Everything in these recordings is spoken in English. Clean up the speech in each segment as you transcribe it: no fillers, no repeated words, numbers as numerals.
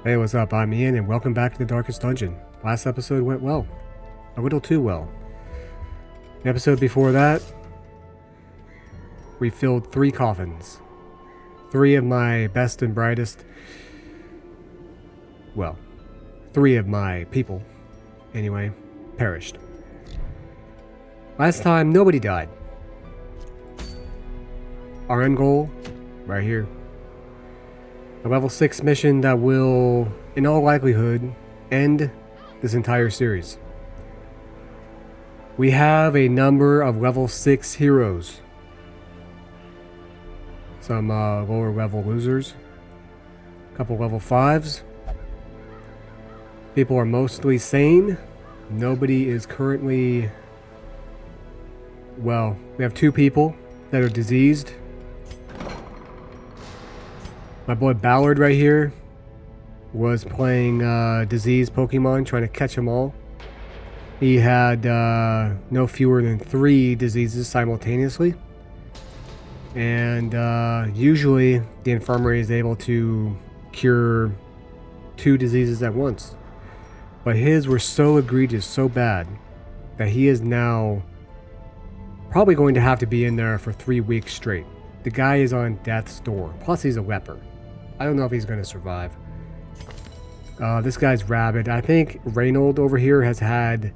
Hey, what's up? I'm Ian, and welcome back to the Darkest Dungeon. Last episode went well. A little too well. The episode before that, we filled 3 coffins. 3 of my best and brightest... Well, 3 of my people, anyway, perished. Last time, nobody died. Our end goal, right here. A level 6 mission that will, in all likelihood, end this entire series. We have a number of level 6 heroes. Some lower level losers. A couple level 5s. People are mostly sane. Nobody is currently... Well, we have 2 people that are diseased. My boy Ballard right here was playing diseased Pokemon, trying to catch them all. He had no fewer than 3 diseases simultaneously. And usually the infirmary is able to cure 2 diseases at once. But his were so egregious, so bad, that he is now probably going to have to be in there for 3 weeks straight. The guy is on death's door. Plus he's a leper. I don't know if he's going to survive. This guy's rabid. I think Reynold over here has had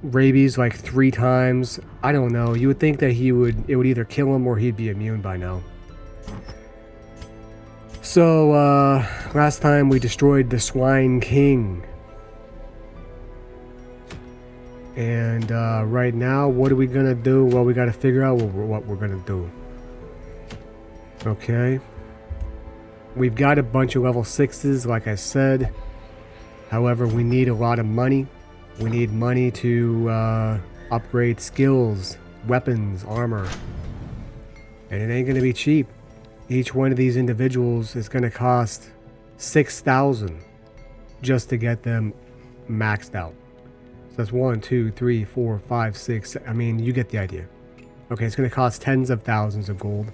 rabies like 3 times. I don't know. You would think that it would either kill him or he'd be immune by now. So, last time we destroyed the Swine King. And right now, what are we going to do? Well, we got to figure out what we're going to do. Okay. We've got a bunch of level 6s, like I said. However, we need a lot of money. We need money to upgrade skills, weapons, armor. And it ain't going to be cheap. Each one of these individuals is going to cost 6,000 just to get them maxed out. So that's 1, 2, 3, 4, 5, 6. I mean, you get the idea. Okay, it's going to cost tens of thousands of gold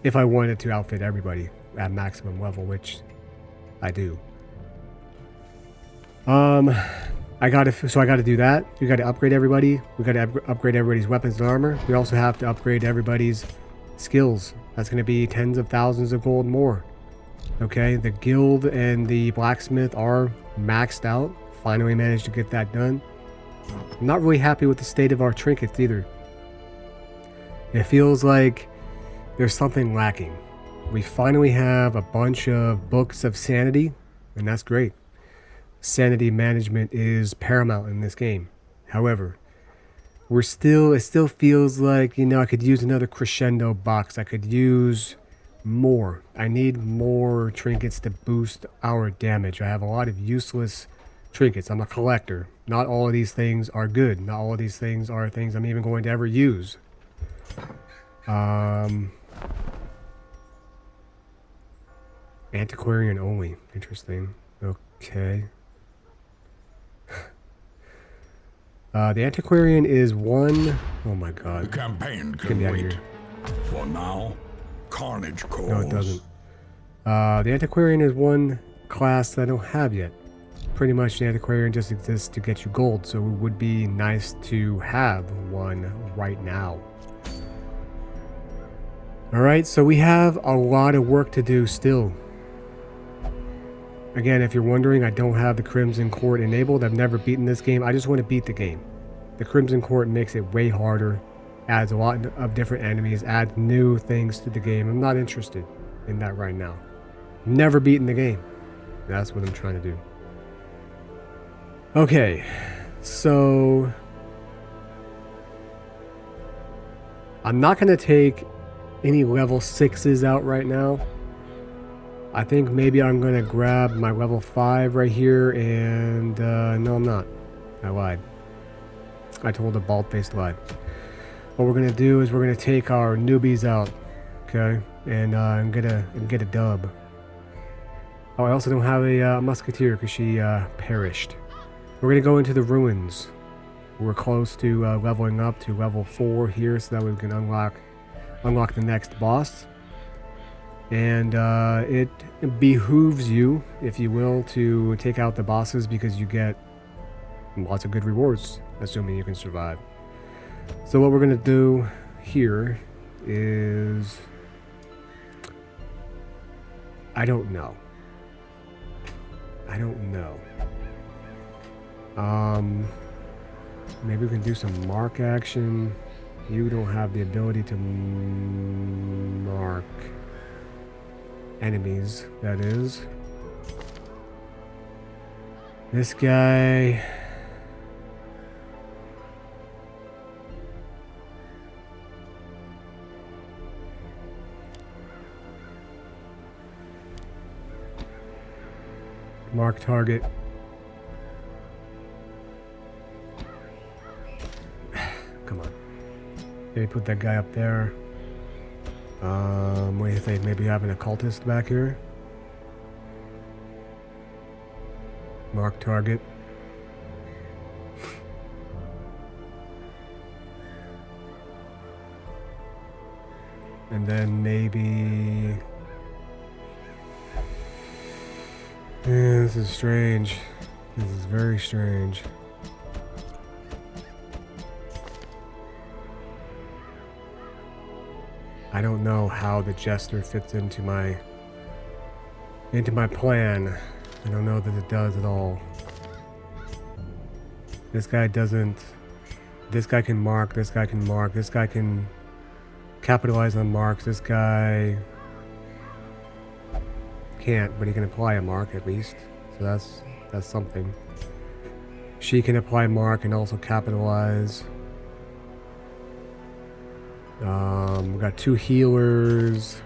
if I wanted to outfit everybody at maximum level, which I do. I gotta do that. We gotta upgrade everybody. We gotta upgrade everybody's weapons and armor. We also have to upgrade everybody's skills. That's gonna be tens of thousands of gold more. Okay, the guild and the blacksmith are maxed out. Finally managed to get that done. I'm not really happy with the state of our trinkets either. It feels like there's something lacking. We finally have a bunch of books of sanity, and that's great. Sanity management is paramount in this game. However, it still feels like, I could use another crescendo box. I could use more. I need more trinkets to boost our damage. I have a lot of useless trinkets. I'm a collector. Not all of these things are good. Not all of these things are things I'm even going to ever use. Antiquarian only. Interesting. Okay. The Antiquarian is 1... Oh my god. The campaign Get can me out of wait. here. For now, carnage calls. No, it doesn't. The Antiquarian is 1 class that I don't have yet. Pretty much the Antiquarian just exists to get you gold, so it would be nice to have 1 right now. Alright, so we have a lot of work to do still. Again, if you're wondering, I don't have the Crimson Court enabled. I've never beaten this game. I just want to beat the game. The Crimson Court makes it way harder, adds a lot of different enemies, adds new things to the game. I'm not interested in that right now. Never beaten the game. That's what I'm trying to do. Okay, so I'm not going to take any level 6s out right now. I think maybe I'm going to grab my level 5 right here and... no, I'm not. I lied. I told a bald-faced lie. What we're going to do is we're going to take our newbies out. Okay? And get a dub. Oh, I also don't have a musketeer because she perished. We're going to go into the ruins. We're close to leveling up to level 4 here so that we can unlock the next boss. And it behooves you, if you will, to take out the bosses because you get lots of good rewards, assuming you can survive. So what we're going to do here is... I don't know. Maybe we can do some mark action. You don't have the ability to mark enemies, that is. This guy... Mark target. Come on. Maybe put that guy up there. What do you think? Maybe have an occultist back here? Mark target. And then maybe... Yeah, this is strange. This is very strange. I don't know how the Jester fits into my plan. I don't know that it does at all. This guy doesn't. This guy can mark. This guy can mark. This guy can capitalize on marks. This guy can't, but he can apply a mark at least. So that's something. She can apply mark and also capitalize. We got 2 healers.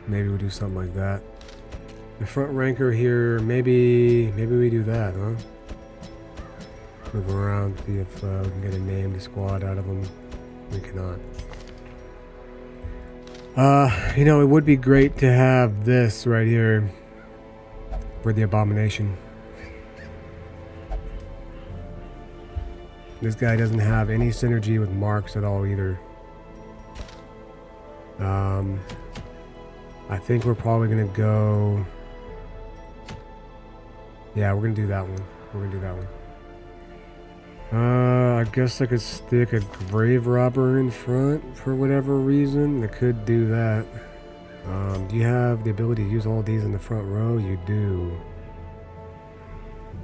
Maybe we'll do something like that. The front ranker here, maybe we do that, huh? Move around, see if we can get a named squad out of them. We cannot. You know, it would be great to have this right here for the abomination. This guy doesn't have any synergy with marks at all either. I think we're probably gonna go... Yeah, we're gonna do that one. We're gonna do that one. I guess I could stick a grave robber in front for whatever reason. I could do that. Do you have the ability to use all these in the front row? You do.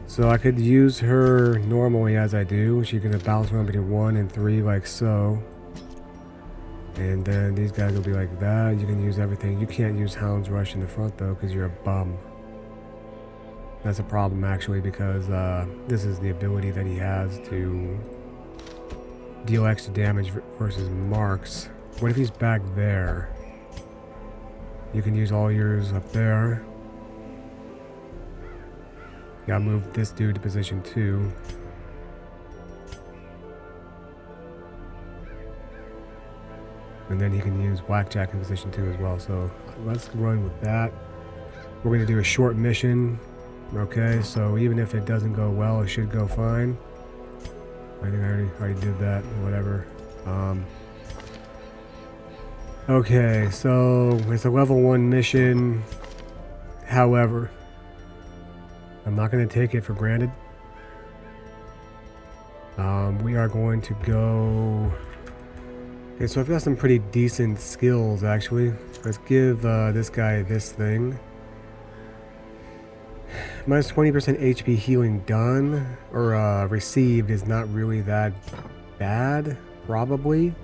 So I could use her normally as I do. She can bounce around between 1 and 3 like so. And then these guys will be like that. You can use everything. You can't use Hound's Rush in the front though because you're a bum. That's a problem actually because this is the ability that he has to deal extra damage versus marks. What if he's back there? You can use all yours up there. Gotta move this dude to position 2. And then he can use Blackjack in position 2 as well. So let's run with that. We're gonna do a short mission. Okay, so even if it doesn't go well, it should go fine. I think I already did that, whatever. Okay, so it's a level 1 mission. However, I'm not going to take it for granted. We are going to go... Okay, so I've got some pretty decent skills, actually. Let's give this guy this thing. Minus 20% HP healing done, or received is not really that bad, probably.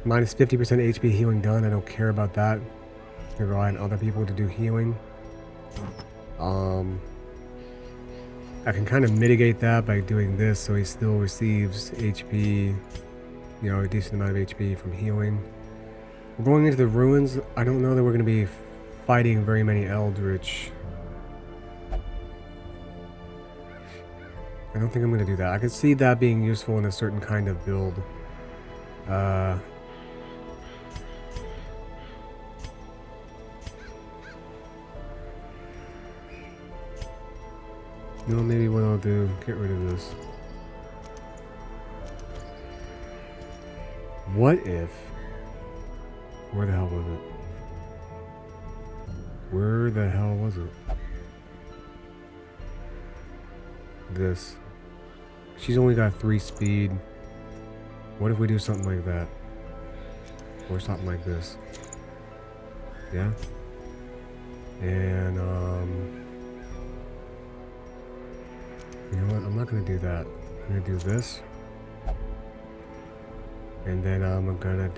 Minus 50% HP healing done, I don't care about that. I rely on other people to do healing. I can kind of mitigate that by doing this so he still receives HP, you know, a decent amount of HP from healing. We're going into the ruins. I don't know that we're going to be fighting very many Eldritch. I don't think I'm going to do that. I could see that being useful in a certain kind of build. You know, maybe what I'll do, get rid of this. What if... Where the hell was it? Where the hell was it? This. She's only got 3 speed. What if we do something like that? Or something like this? Yeah? And, you know what? I'm not gonna do that. I'm gonna do this. And then I'm not gonna...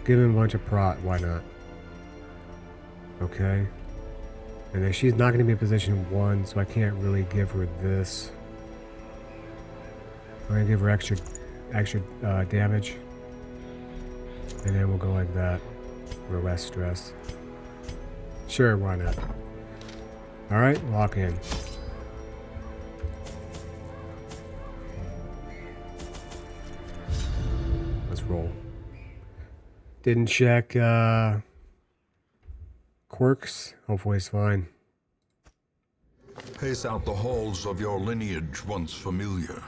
Give him a bunch of prot, why not? Okay. And then she's not going to be in position 1, so I can't really give her this. I'm going to give her extra damage. And then we'll go like that. For less stress. Sure, why not? Alright, lock in. Let's roll. Didn't check quirks. Hopefully it's fine. Pace out the halls of your lineage once familiar.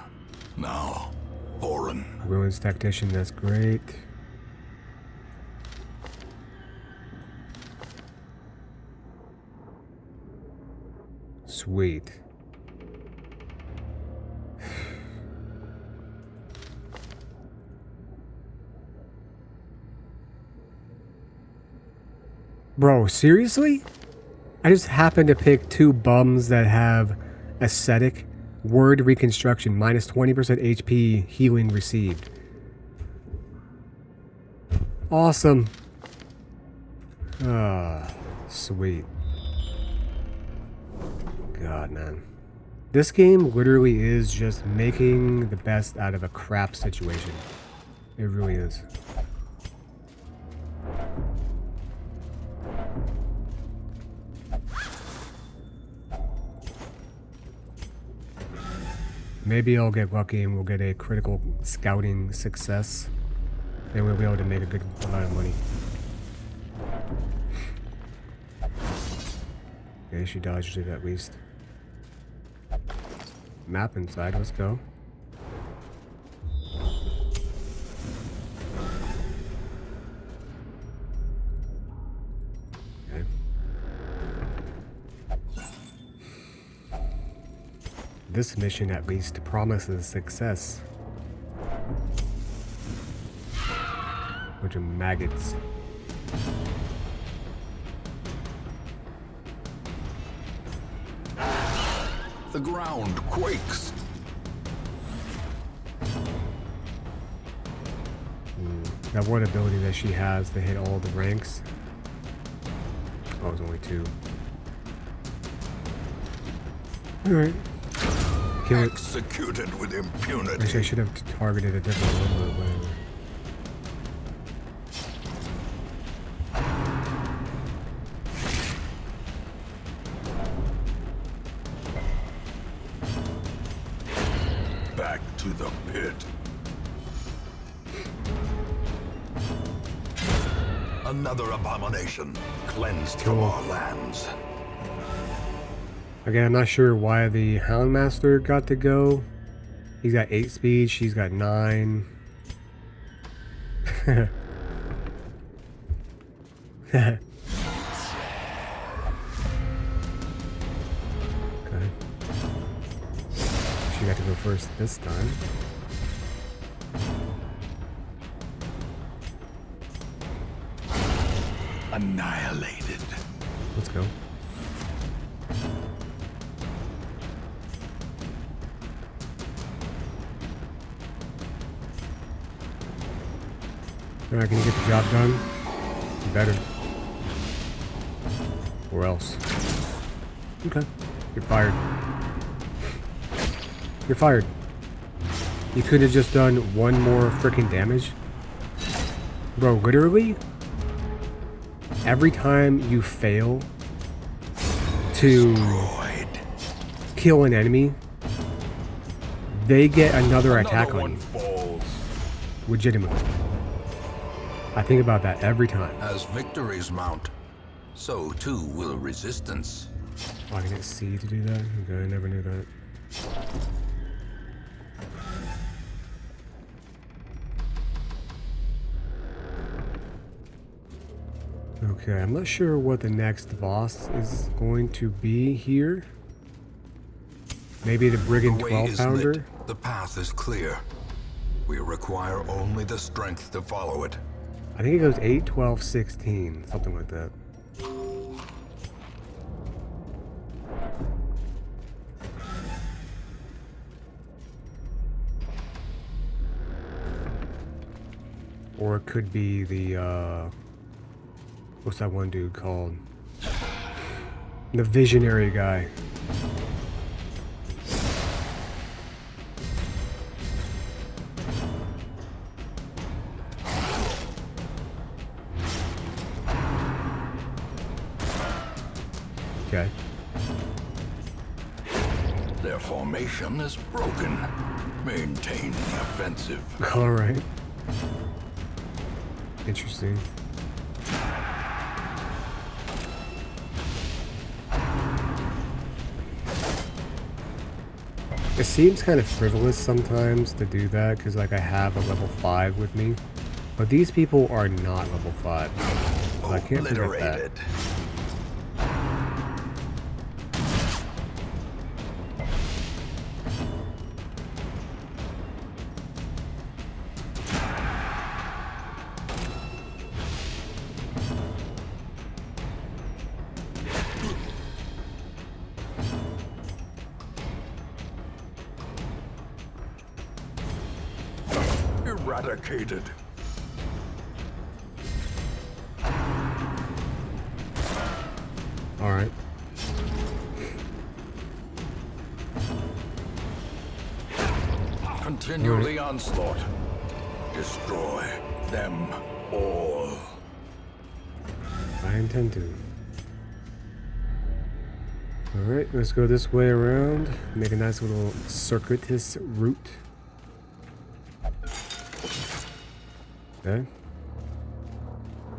Now, foreign. Ruins tactician, that's great. Sweet. Bro, seriously? I just happened to pick 2 bums that have ascetic word reconstruction, minus 20% HP healing received. Awesome. Ah, sweet. God, man. This game literally is just making the best out of a crap situation. It really is. Maybe I'll get lucky and we'll get a critical scouting success. And we'll be able to make a good amount of money. Okay, she dodged it at least. Map inside, let's go. Okay. This mission at least promises success. Bunch of maggots. The ground quakes. That one ability that she has to hit all the ranks. Oh, it's only 2. Alright. Kill it. Executed with impunity. Actually, I should have targeted a different one, but whatever. Back to the pit. Another abomination cleansed from our lands. Again, I'm not sure why the Houndmaster got to go. He's got 8 speed, she's got 9. Okay. She got to go first this time. Annihilated. Let's go. Alright, can you get the job done? You better. Or else. Okay. You're fired. You're fired. You could have just done 1 more freaking damage. Bro, literally, every time you fail to kill an enemy, they get another attack on you. Legitimately. I think about that every time. As victories mount, so too will resistance. Oh, I can hit C to do that? Okay, I never knew that. Okay, I'm not sure what the next boss is going to be here. Maybe the Brigand The way 12 is pounder? lit. The path is clear. We require only the strength to follow it. I think it goes 8, 12, 16, something like that. Or it could be the, what's that one dude called? The visionary guy. Okay. Their formation is broken. Maintain the offensive. Alright. Interesting. It seems kind of frivolous sometimes to do that because like I have a level 5 with me. But these people are not level 5. So I can't forget that. Obliterated. Eradicated. Alright. Continue the onslaught. Destroy them all. I intend to. Alright, let's go this way around. Make a nice little circuitous route. Okay.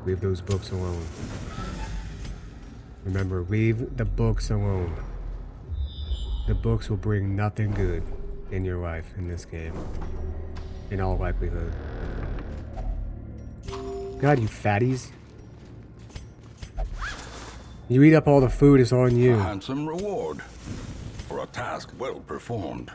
Leave those books alone. Remember, leave the books alone. The books will bring nothing good in your life in this game. In all likelihood. God, you fatties. You eat up all the food, it's on you. A handsome reward for a task well performed.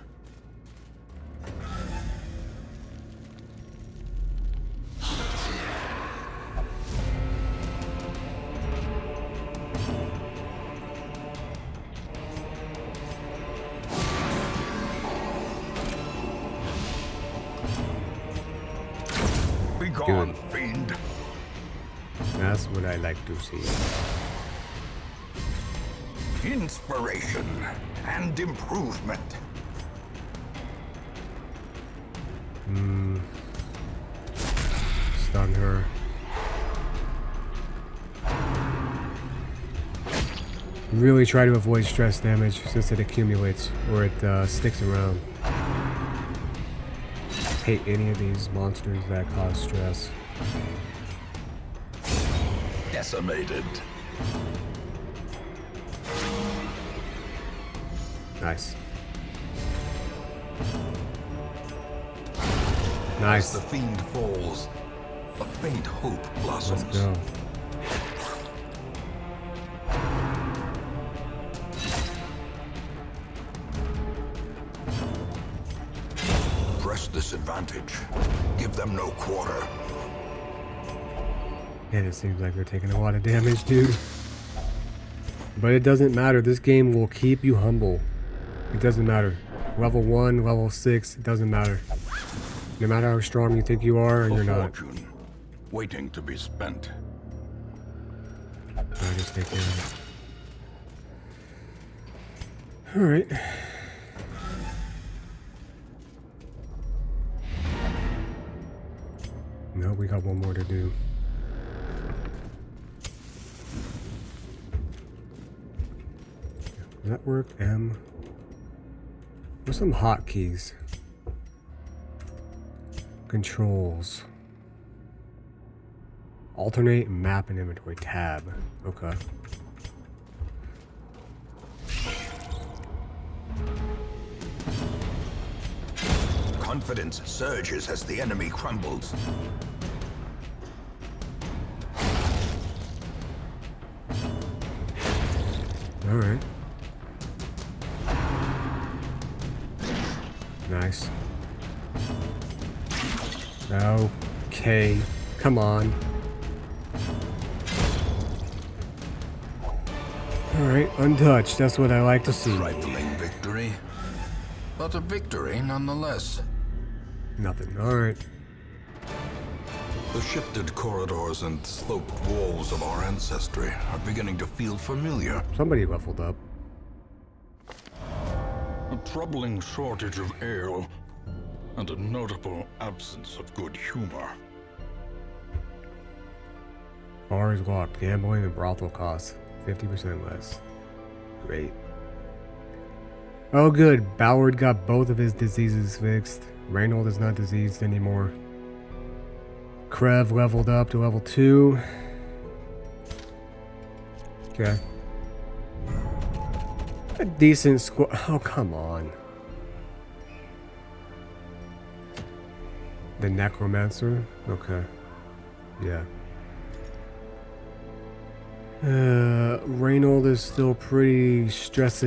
Be gone, fiend. That's what I like to see. Inspiration and improvement. Stun her. Really try to avoid stress damage since it accumulates or it sticks around. Hate any of these monsters that cause stress. Decimated. Nice. As Nice. the fiend falls, a faint hope blossoms. Let's go. Press this advantage. Give them no quarter. Man, it seems like they're taking a lot of damage, dude. But it doesn't matter. This game will keep you humble. It doesn't matter. Level 1, level 6, it doesn't matter. No matter how strong you think you are, or A you're not. fortune waiting to be spent. I just take care of it. Alright. No, we got one more to do. Does that work? M. What's some hotkeys? Controls. Alternate map and inventory tab. Okay. Confidence surges as the enemy crumbles. All right. Nice. Okay. Come on. Alright, untouched. That's what I like to see. Trifling victory, but a victory nonetheless. Nothing. Alright. The shifted corridors and sloped walls of our ancestry are beginning to feel familiar. Somebody leveled up. A troubling shortage of ale, and a notable absence of good humor. Bar is locked. Gambling and brothel costs 50% less. Great. Oh good. Ballard got both of his diseases fixed. Reynold is not diseased anymore. Krev leveled up to level 2. Okay. A decent score. Oh, come on. The Necromancer? Okay. Yeah. Reynold is still pretty stressed.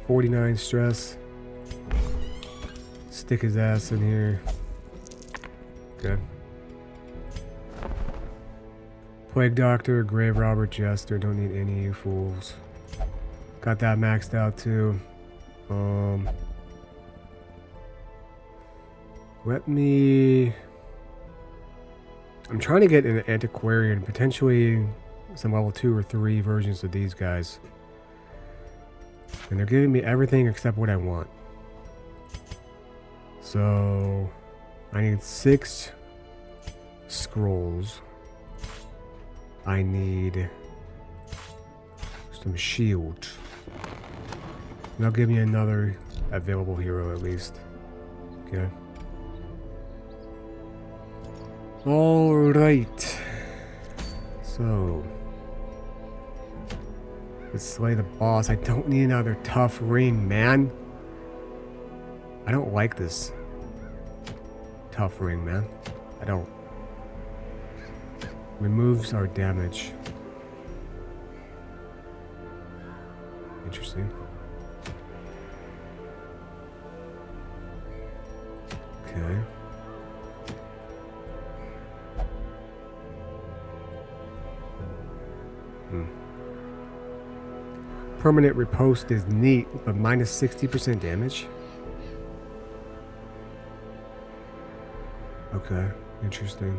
49 stress. Stick his ass in here. Okay. Plague Doctor, Grave Robber, Jester. Don't need any of you fools. Got that maxed out too. Let me... I'm trying to get an antiquarian, potentially some level 2 or 3 versions of these guys. And they're giving me everything except what I want. So I need 6 scrolls. I need some shield. They'll give me another available hero at least. Okay. Alright. So let's slay the boss. I don't need another tough ring, man. I don't like this tough ring, man. I don't. Removes our damage. Interesting. Okay. Permanent riposte is neat, but minus 60% damage. Okay, interesting.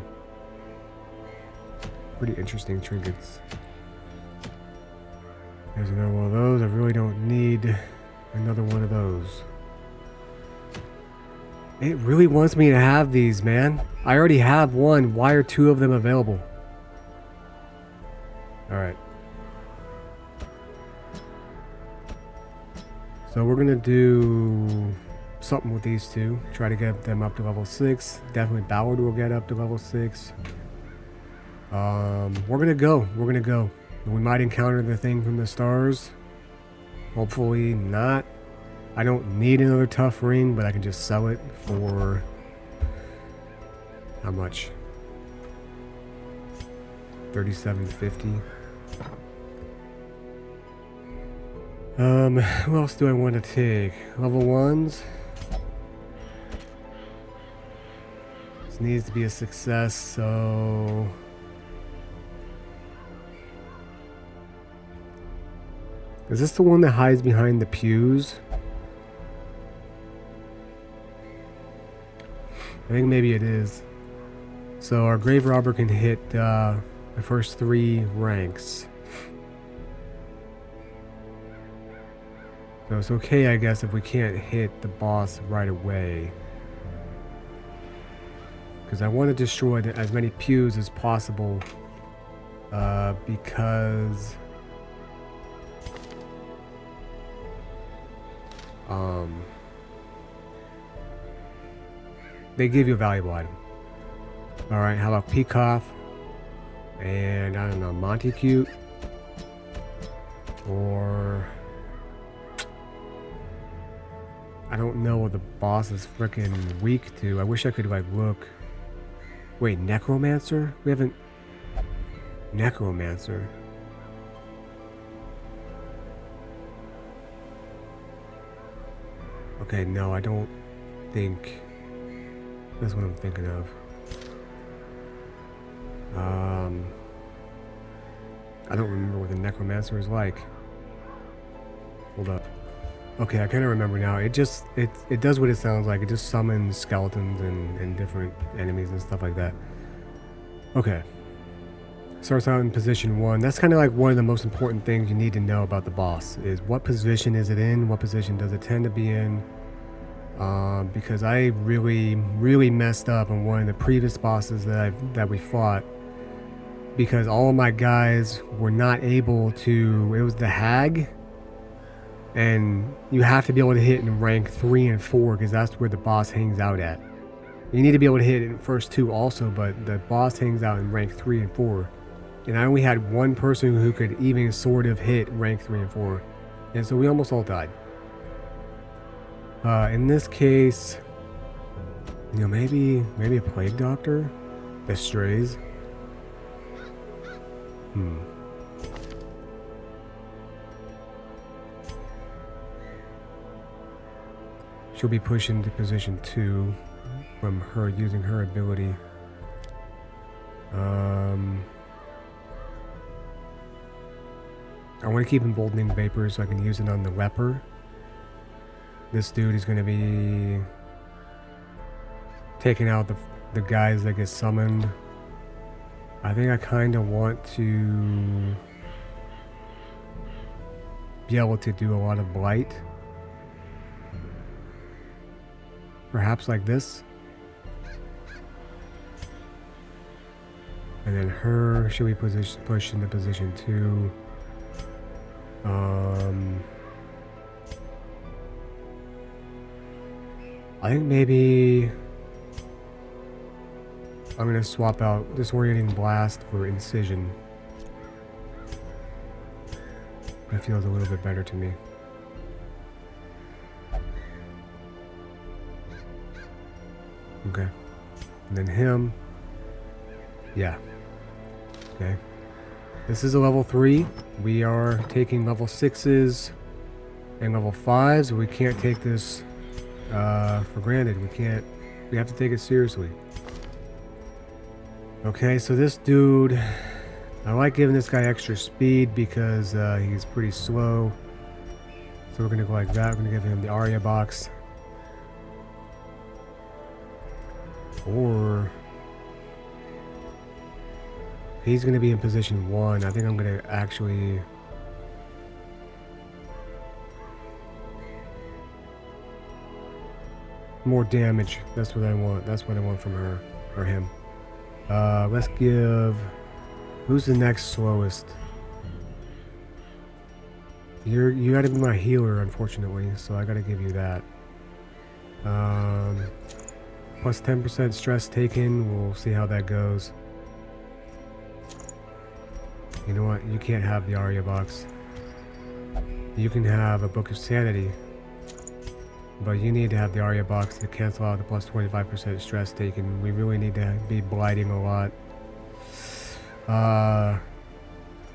Pretty interesting trinkets. There's another one of those. I really don't need another one of those. It really wants me to have these, man. I already have one. Why are 2 of them available? Alright. So we're gonna do something with these 2. Try to get them up to level 6. Definitely Ballard will get up to level 6. We're gonna go. We might encounter the thing from the stars. Hopefully not. I don't need another tough ring, but I can just sell it for how much? $37.50. Who else do I want to take? Level 1s. This needs to be a success, so is this the one that hides behind the pews? I think maybe it is. So our grave robber can hit the first 3 ranks. So it's okay, I guess, if we can't hit the boss right away. Because I want to destroy as many pews as possible. Because... they give you a valuable item. Alright, how about Peacock? And I don't know, Montecute. Or I don't know what the boss is freaking weak to. I wish I could like look. Wait, Necromancer? We haven't. Necromancer. Okay, no, I don't think that's what I'm thinking of. I don't remember what the Necromancer is like. Hold up. Okay, I kind of remember now. It just, it does what it sounds like. It just summons skeletons and different enemies and stuff like that. Okay. Starts out in position 1. That's kind of like one of the most important things you need to know about the boss is what position is it in? What position does it tend to be in? Because I really messed up on one of the previous bosses that we fought. Because all of my guys were not able to, it was the Hag. And you have to be able to hit in rank 3 and 4 because that's where the boss hangs out at. You need to be able to hit in first 2 also, but the boss hangs out in rank 3 and 4. And I only had one person who could even sort of hit rank 3 and 4. And so we almost all died. In this case, you know, maybe a plague doctor that strays. She'll be pushed into position 2 from her using her ability. I want to keep emboldening vapor so I can use it on the leper. This dude is going to be taking out the guys that get summoned. I think I kind of want to be able to do a lot of blight. Perhaps like this. And then her should be pushed into position 2. I think maybe I'm gonna swap out Disorienting Blast for Incision. That feels a little bit better to me. Okay. And then him. Yeah. Okay. This is a level 3. We are taking level 6s and level 5s. We can't take this for granted. We have to take it seriously. Okay, so this dude, I like giving this guy extra speed because he's pretty slow. So we're gonna go like that. We're gonna give him the Aria box. Or he's gonna be in position 1. I think I'm gonna actually more damage. That's what I want. That's what I want from her or him. Let's give. Who's the next slowest? You got to be my healer, unfortunately. So I got to give you that. Plus 10% stress taken. We'll see how that goes. You know what? You can't have the Aria box. You can have a Book of Sanity. But you need to have the Aria box to cancel out the plus 25% stress taken. We really need to be blighting a lot.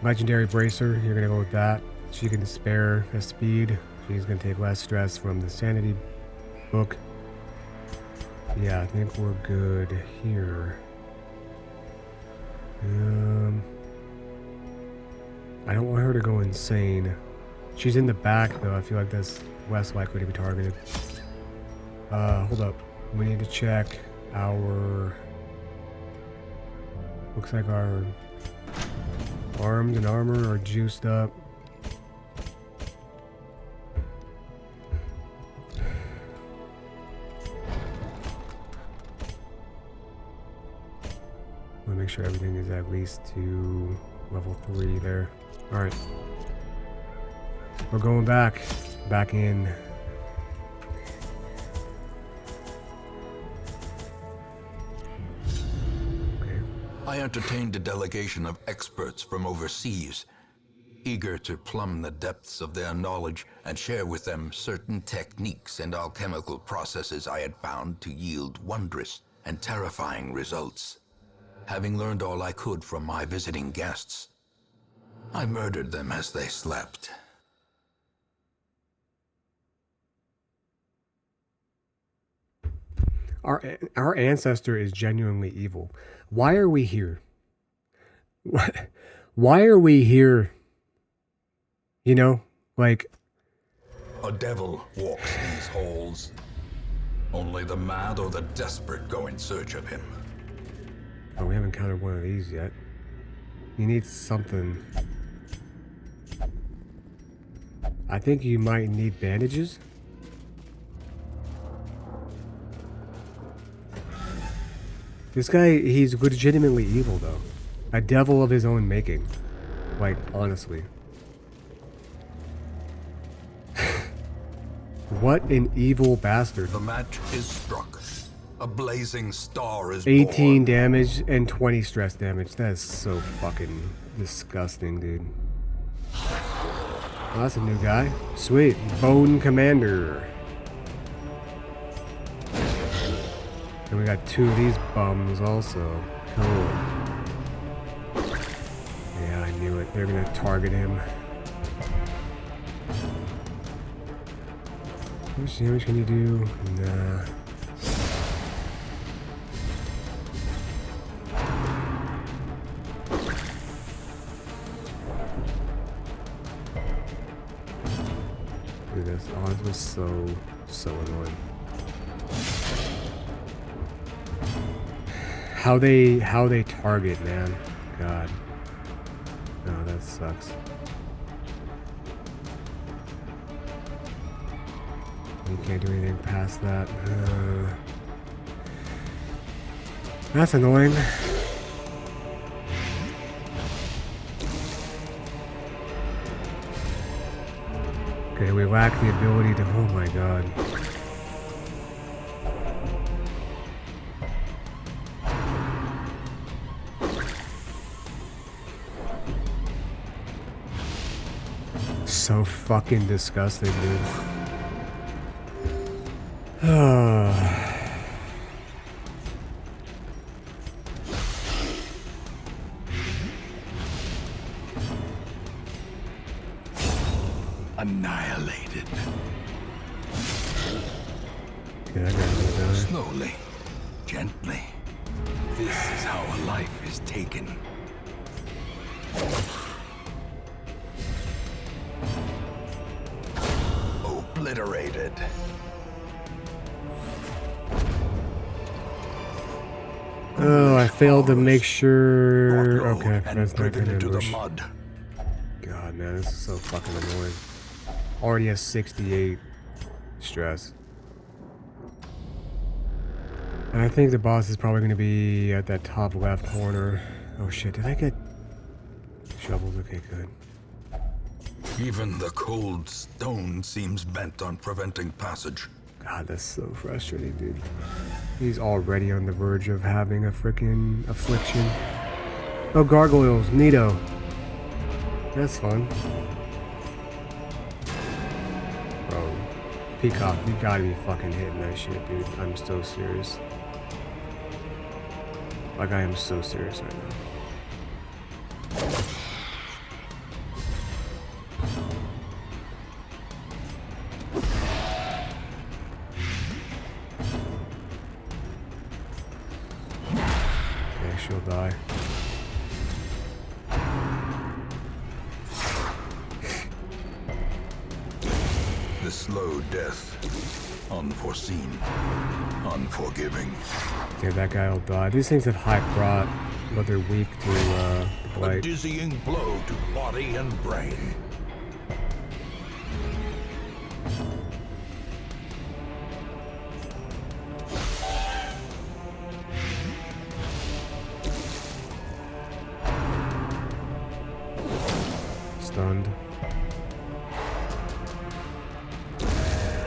Legendary Bracer, you're going to go with that. She can spare a speed. She's going to take less stress from the Sanity book. Yeah, I think we're good here. I don't want her to go insane. She's in the back, though. I feel like that's less likely to be targeted. Hold up. We need to check our... Looks like our arms and armor are juiced up. I want to make sure everything is at least to level 3 there. Alright. We're going back in. I I entertained a delegation of experts from overseas, eager to plumb the depths of their knowledge and share with them certain techniques and alchemical processes I had found to yield wondrous and terrifying results. Having learned all I could from my visiting guests, I murdered them as they slept. Our ancestor is genuinely evil. Why are we here? Why are we here? You know, like, A devil walks these halls. Only the mad or the desperate go in search of him. oh, we haven't encountered one of these yet. You need something. I think you might need bandages. This guy, he's legitimately evil, though. A devil of his own making. Like, honestly. What an evil bastard. The match is struck. A blazing star is 18 born. damage and 20 stress damage. That is so fucking disgusting, dude. Oh, that's a new guy. Sweet. Bone Commander. And we got 2 of these bums also. Cool. Yeah, I knew it. They're gonna target him. How much damage can you do? Nah. Dude, this was so annoying. How they target, man. God. No, that sucks. You can't do anything past that. That's annoying. Okay, we lack the ability to... Oh my god. So fucking disgusting, dude. Annihilated. Yeah, I gotta die. Slowly, gently. This is how a life is taken. Obliterated. Oh, I failed to make sure. Okay, And that's not driven gonna into the ambush. mud. God, man, this is so fucking annoying. Already has 68 stress. And I think the boss is probably gonna be at that top left corner. Oh shit, did I get shovels? Okay, good. Even the cold stone seems bent on preventing passage. God, that's so frustrating, dude. He's already on the verge of having a freaking affliction. Oh, gargoyles, neato. That's fun. Bro, Peacock, you gotta be fucking hitting that shit, dude. I'm so serious. Like, I am so serious right now. Okay, she'll die. The slow death. Unforeseen. Unforgiving. Okay, that guy will die. These things have high prot, but they're weak to the A blight. dizzying blow to body and brain. Stunned.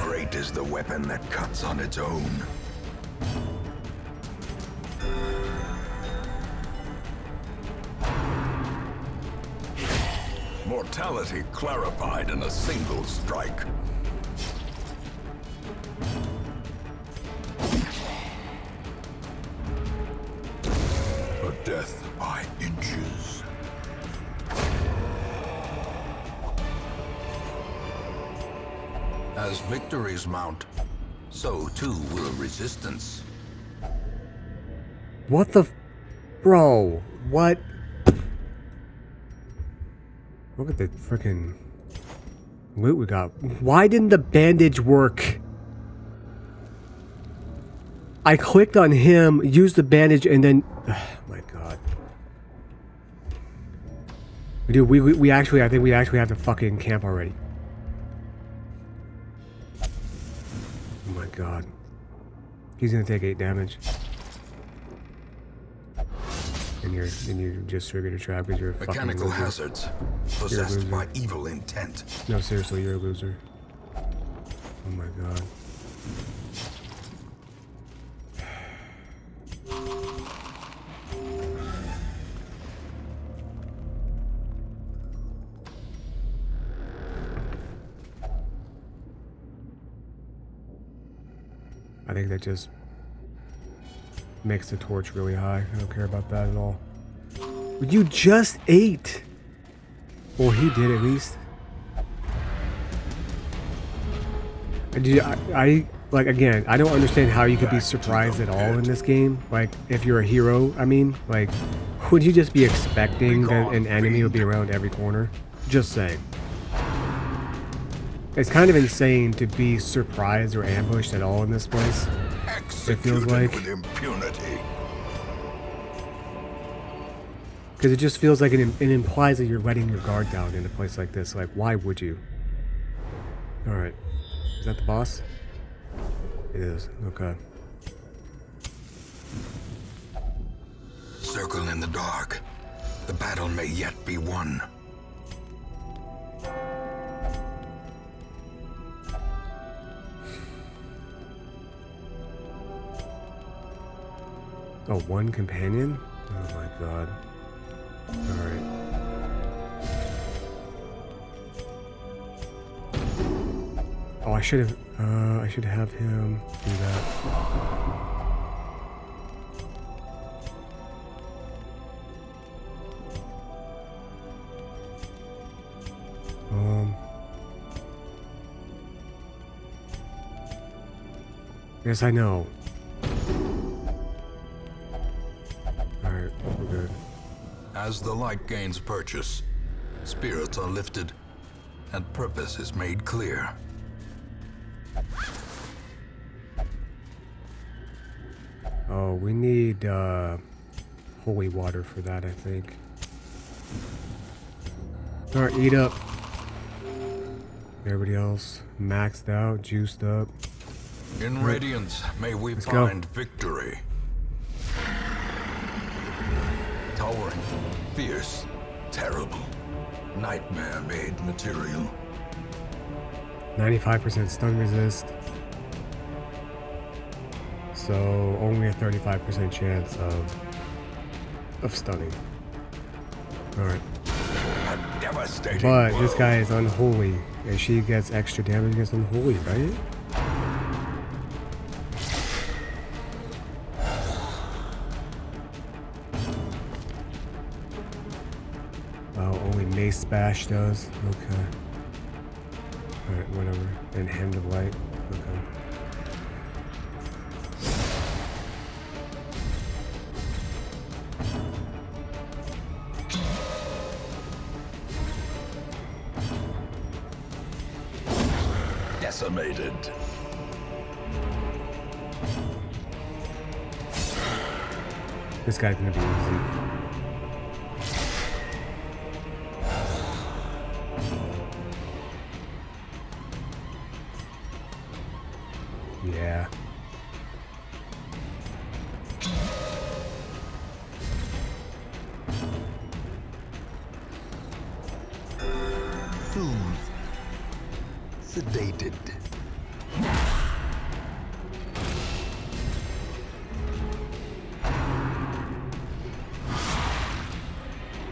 Great is the weapon that cuts on its own. Mortality clarified in a single strike. A death by inches. As victories mount, so too will resistance. What the... Bro, what? Look at the freaking loot we got. Why didn't the bandage work? I clicked on him, used the bandage, and then... Oh my god. Dude, we actually... I think we actually have to fucking camp already. Oh my god. He's gonna take 8 damage. And you just triggered a trap because you're a fucking Mechanical loser. hazards possessed by evil intent. No, seriously, you're a loser. Oh my god. I think that just makes the torch really high. I don't care about that at all. You just ate! Well, he did at least. Dude, I like, again, I don't understand how you could be surprised at all in this game. Like, if you're a hero, I mean, like, would you just be expecting that an enemy would be around every corner? Just saying. It's kind of insane to be surprised or ambushed at all in this place. It feels like. With impunity. Because it just feels like it implies that you're letting your guard down in a place like this. Like, why would you? Alright. Is that the boss? It is. Okay. Circle in the dark. The battle may yet be won. Oh, one companion? Oh my god. Alright. Oh, I should have him do that. Yes, I know. Alright, we're good. As the light gains purchase, spirits are lifted, and purpose is made clear. Oh, we need holy water for that, I think. Alright, eat up. Everybody else maxed out, juiced up. In Radiance, may we Let's find go. victory. Towering, fierce, terrible, nightmare-made material. 95% stun resist. So only a 35% chance of stunning. Alright. A devastating But blow. this guy is unholy, and she gets extra damage against unholy, right? Oh, only Mace Bash does? Okay. Alright, whatever. And Hand of Light. Okay. Decimated. This guy's gonna be easy. Yeah. Soothed. Sedated.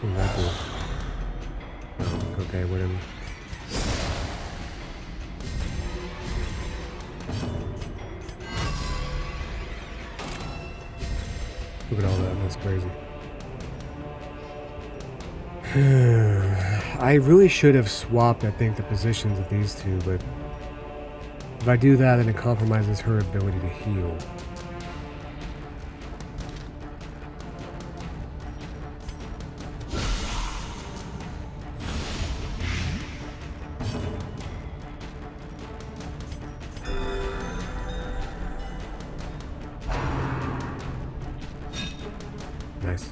Oh, that cool. Oh, Okay, whatever. Look at all that. That's crazy. I really should have swapped, I think, the positions of these two, but if I do that, then it compromises her ability to heal. Nice.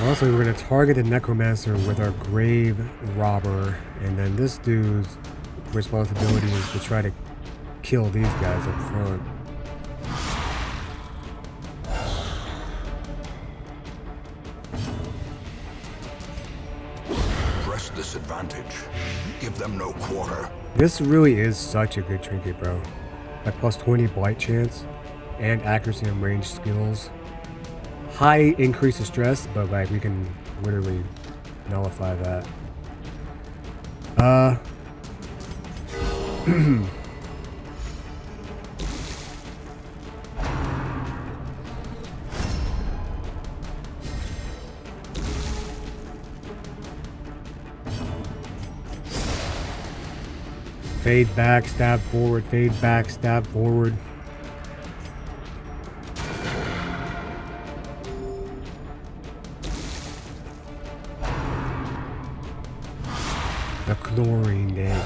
Also, we're going to target the Necromancer with our Grave Robber, and then this dude's responsibility is to try to kill these guys up front. Press this advantage. Give them no quarter. This really is such a good trinket, bro. Like plus 20 blight chance and accuracy and range skills. High increase of stress, but like we can literally nullify that. Fade back, stab forward, fade back, stab forward. The chlorine egg.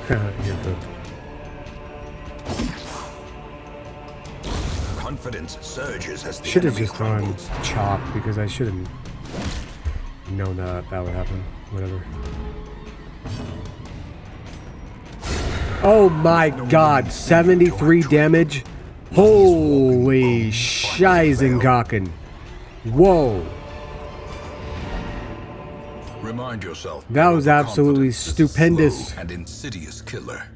You're good. Confidence surges as the Should have enemy just done crumbles. chop because I should have known that would happen. Whatever. Oh my god, 73 damage? Holy Scheisengocken. Whoa. Remind yourself. That was that absolutely confidence is a stupendous. slow and insidious killer.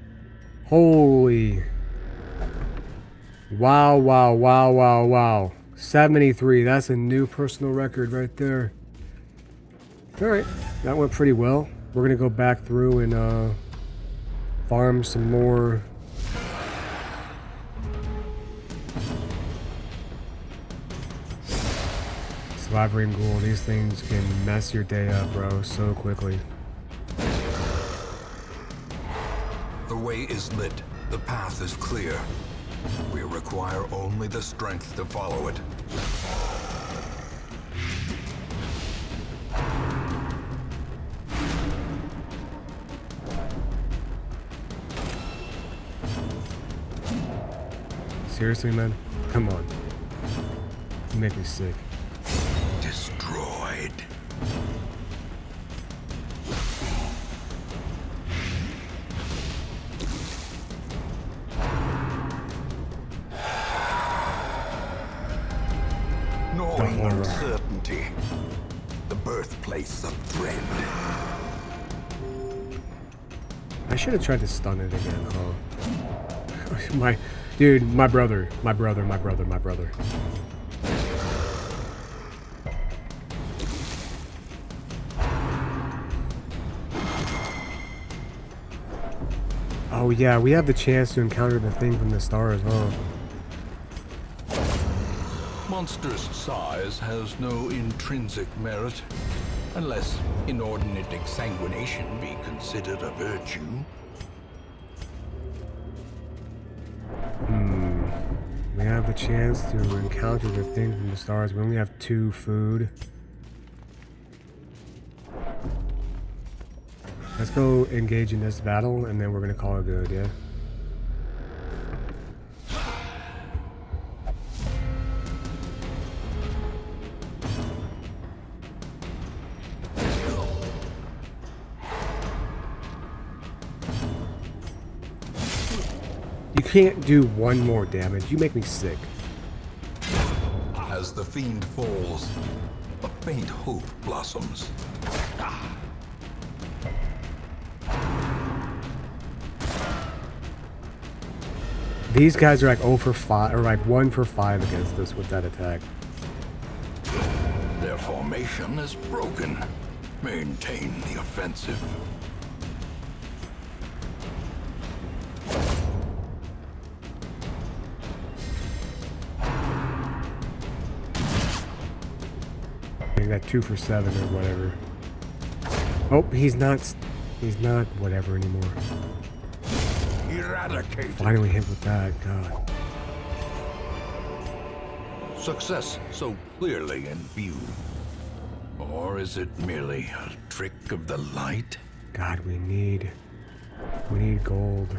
Holy. Wow, wow, wow, wow, wow. 73. That's a new personal record right there. Alright. That went pretty well. We're going to go back through and farm some more. Slavering Ghoul. These things can mess your day up, bro, so quickly. The way is lit. The path is clear. We require only the strength to follow it. Seriously, man? Come on. You make me sick. Destroyed. Gnawing horror. uncertainty. The birthplace of dread. I should have tried to stun it again, huh? my brother. Oh yeah, we have the chance to encounter the thing from the stars, huh? Monstrous size has no intrinsic merit, unless inordinate exsanguination be considered a virtue. We have the chance to encounter the thing from the stars. We only have 2 food. Let's go engage in this battle, and then we're gonna call it good, yeah? You can't do 1 more damage. You make me sick. As the fiend falls, a faint hope blossoms. These guys are like 0 for 5, or like 1 for 5 against us with that attack. Their formation is broken. Maintain the offensive. I got 2 for 7 or whatever. Oh, he's not whatever anymore. Eradicate. Finally hit with that, God. Success so clearly in view. Or is it merely a trick of the light? God, we need gold.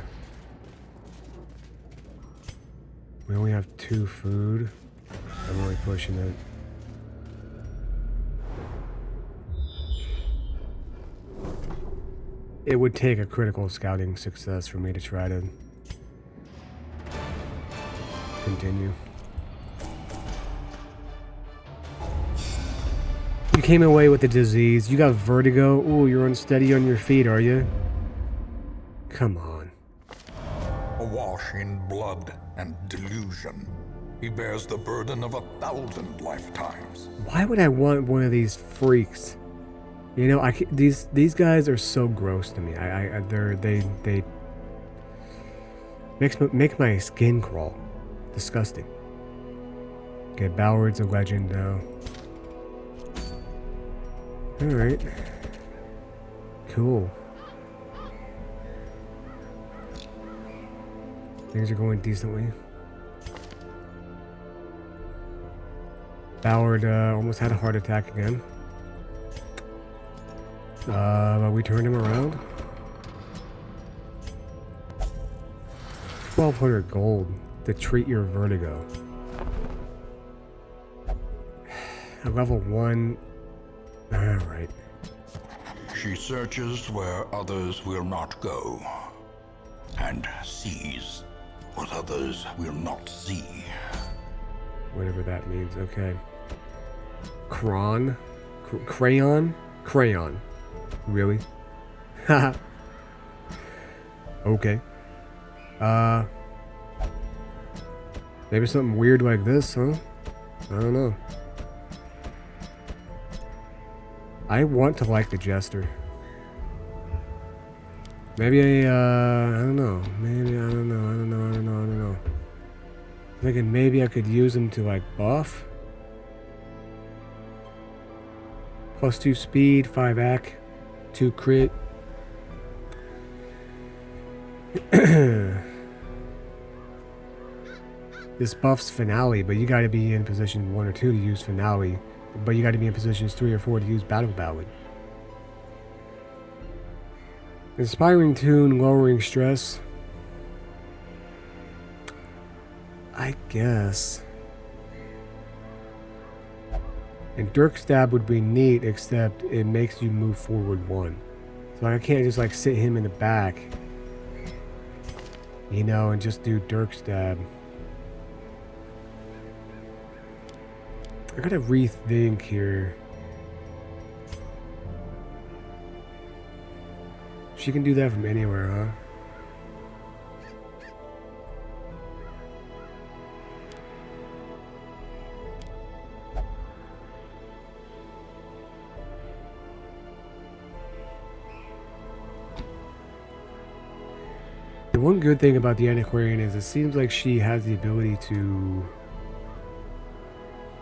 We only have 2 food. I'm really pushing it. It would take a critical scouting success for me to try to continue. You came away with the disease. You got vertigo. Ooh, you're unsteady on your feet, are you? Come on. Awash in blood and delusion, he bears the burden of 1,000 lifetimes. Why would I want one of these freaks? You know, these guys are so gross to me. They make my skin crawl. Disgusting. Okay, Ballard's a legend now. All right. Cool. Things are going decently. Ballard almost had a heart attack again. But we turned him around. 1,200 gold to treat your vertigo. A level 1. Alright. She searches where others will not go, and sees what others will not see. Whatever that means. Okay. Crayon? Crayon. Really? Haha. Okay. Maybe something weird like this, huh? I don't know. I want to like the Jester. Maybe I don't know. Maybe, I don't know. Thinking maybe I could use him to like buff. +2 speed, 5 AC, 2 crit. This buffs Finale, but you gotta be in position 1 or 2 to use Finale. But you gotta be in positions 3 or 4 to use Battle Ballad. Inspiring tune, lowering stress. I guess. And Dirk Stab would be neat, except it makes you move forward 1. So I can't just like sit him in the back, you know, and just do Dirk Stab. I gotta rethink here. She can do that from anywhere, huh? The one good thing about the Antiquarian is it seems like she has the ability to,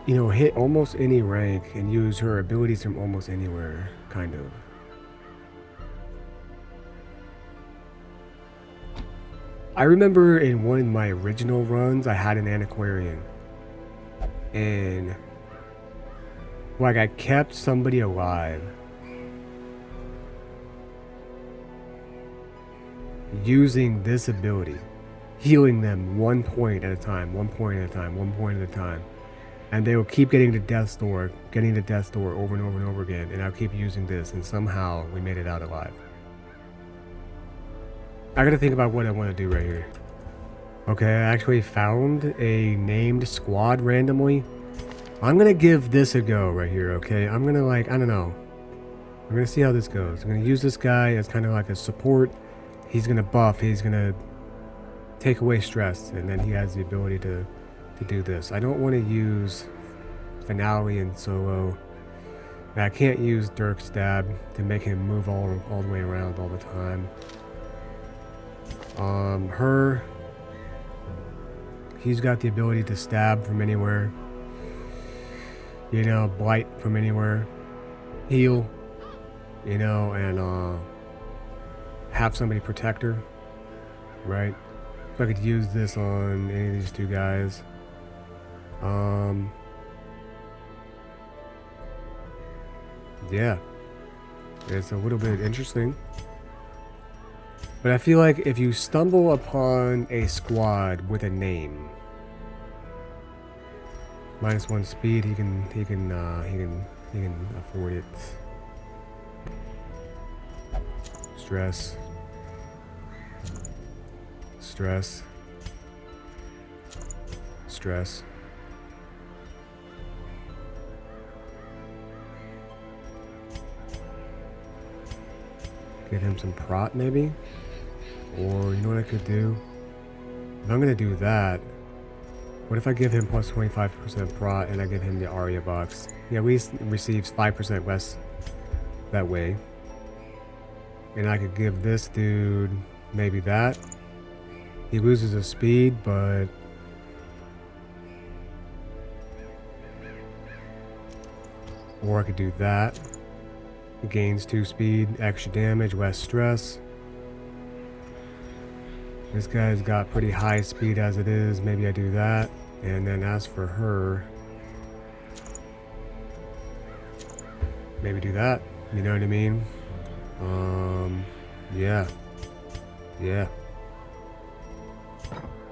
you know, hit almost any rank and use her abilities from almost anywhere, kind of. I remember in one of my original runs, I had an Antiquarian. And like I kept somebody alive using this ability, healing them 1 point at a time, 1 point at a time, 1 point at a time. And they will keep getting to death's door, over and over and over again. And I'll keep using this, and somehow we made it out alive. I gotta think about what I want to do right here. Okay, I actually found a named squad randomly. I'm gonna give this a go right here, okay? I'm gonna like, I don't know. I'm gonna see how this goes. I'm gonna use this guy as kind of like a support. He's gonna buff, he's gonna take away stress, and then he has the ability to do this. I don't want to use Finale and Solo. And I can't use Dirk Stab to make him move all the way around all the time. Her, he's got the ability to stab from anywhere. You know, blight from anywhere. Heal. You know, and have somebody protect her. Right? So I could use this on any of these two guys. Yeah. It's a little bit interesting. But I feel like if you stumble upon a squad with a name, -1 speed, he can afford it. Stress. Stress. Stress. Give him some prot maybe? Or you know what I could do? If I'm gonna do that, what if I give him plus 25% prot and I give him the Aria box? He at least receives 5% less that way. And I could give this dude maybe that. He loses his speed, but or I could do that. He gains 2 speed, extra damage, less stress. This guy's got pretty high speed as it is. Maybe I do that. And then as for her, maybe do that. You know what I mean? Yeah. Yeah.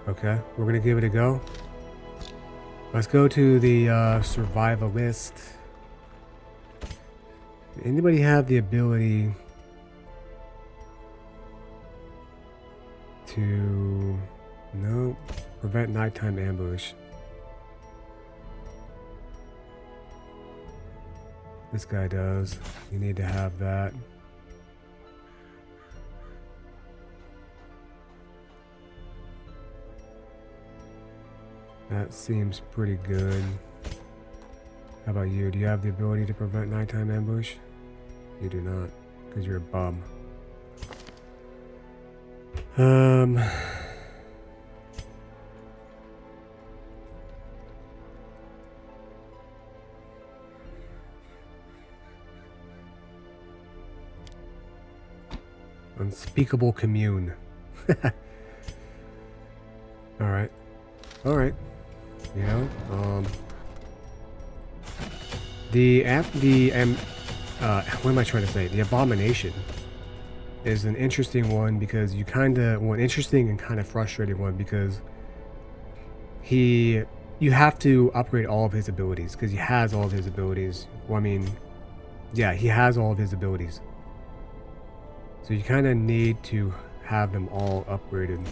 Okay, we're gonna give it a go. Let's go to the survivalist. Anybody have the ability to prevent nighttime ambush? This guy does. You need to have that. That seems pretty good. How about you? Do you have the ability to prevent nighttime ambush? You do not, because you're a bum. Unspeakable commune. Alright. Alright. You know, what am I trying to say? The Abomination is an interesting one because you interesting and kind of frustrating one because you have to upgrade all of his abilities because he has all of his abilities. Well, I mean, yeah, he has all of his abilities. So you kind of need to have them all upgraded.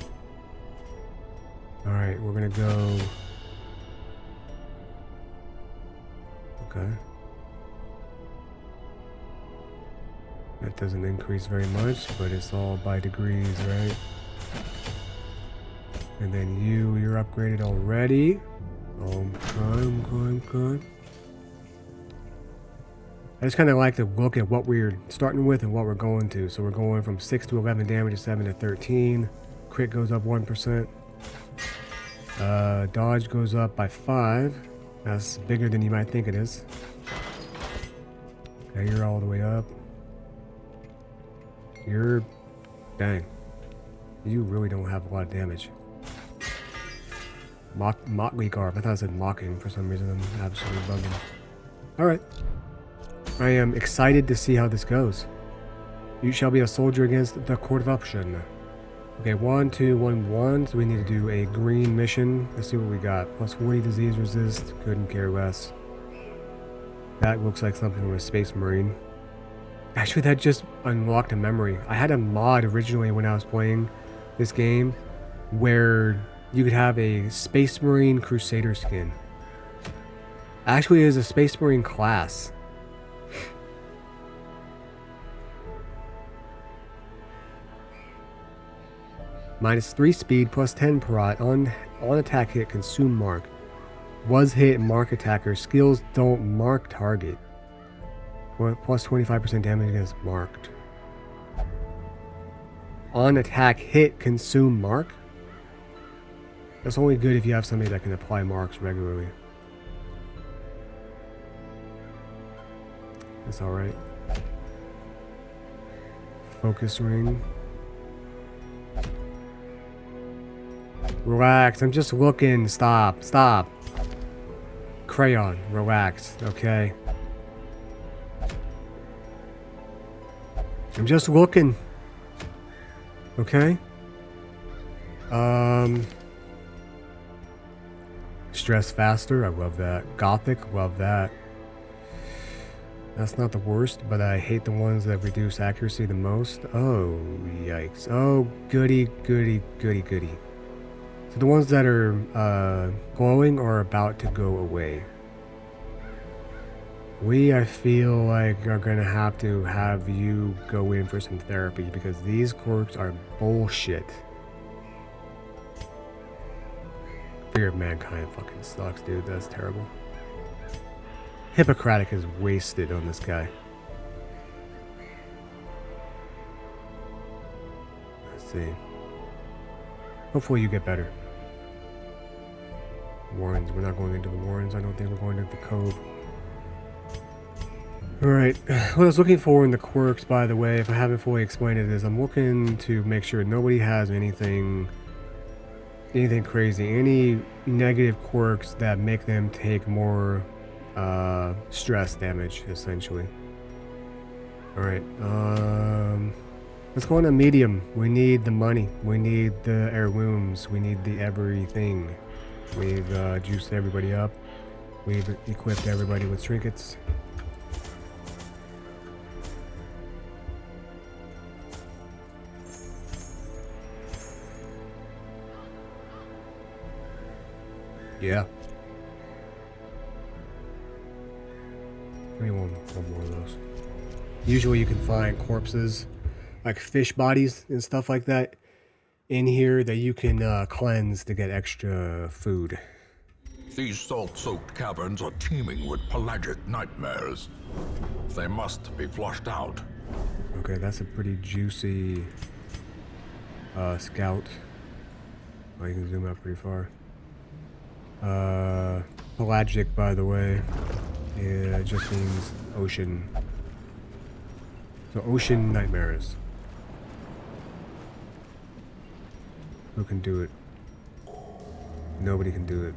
Alright, we're gonna go. Okay. That doesn't increase very much, but it's all by degrees, right? And then you're upgraded already. Okay. I just kind of like to look at what we're starting with and what we're going to. So we're going from 6 to 11 damage to 7 to 13. Crit goes up 1%. Dodge goes up by 5. That's bigger than you might think it is. Okay, you're all the way up. Dang. You really don't have a lot of damage. Motley Garb. I thought I said mocking for some reason. I'm absolutely bugging. Alright. I am excited to see how this goes. You shall be a soldier against the corruption. Okay, 1, 2, 1, 1. So we need to do a green mission. Let's see what we got. Plus 40 disease resist. Couldn't care less. That looks like something from a Space Marine. Actually, that just unlocked a memory. I had a mod originally when I was playing this game where you could have a Space Marine Crusader skin. Actually, it is a Space Marine class. -3 speed, +10 prot. On attack hit, consume mark. Was hit, mark attacker. Skills don't mark target. Plus 25% damage against marked. On attack hit, consume mark. That's only good if you have somebody that can apply marks regularly. That's alright. Focus ring. Relax, I'm just looking. Stop, stop. Crayon, relax, okay? I'm just looking. Okay? Stress faster, I love that. Gothic, love that. That's not the worst, but I hate the ones that reduce accuracy the most. Oh, yikes. Oh, goody, goody, goody, goody. So the ones that are glowing are about to go away. I feel like, are going to have you go in for some therapy because these quirks are bullshit. Fear of Mankind fucking sucks, dude. That's terrible. Hippocratic is wasted on this guy. Let's see. Hopefully you get better. Warrens. We're not going into the Warrens. I don't think we're going into the Cove. Alright. What I was looking for in the quirks, by the way, if I haven't fully explained it, is I'm looking to make sure nobody has anything crazy. Any negative quirks that make them take more stress damage, essentially. Alright, let's go on a medium. We need the money. We need the heirlooms. We need the everything. We've juiced everybody up. We've equipped everybody with trinkets. Yeah. Give me one more of those. Usually you can find corpses, like fish bodies and stuff like that, in here that you can cleanse to get extra food. These salt-soaked caverns are teeming with pelagic nightmares. They must be flushed out. Okay, that's a pretty juicy scout. Oh, you can zoom out pretty far. Pelagic, by the way, it just means ocean. So ocean nightmares. Who can do it? Nobody can do it.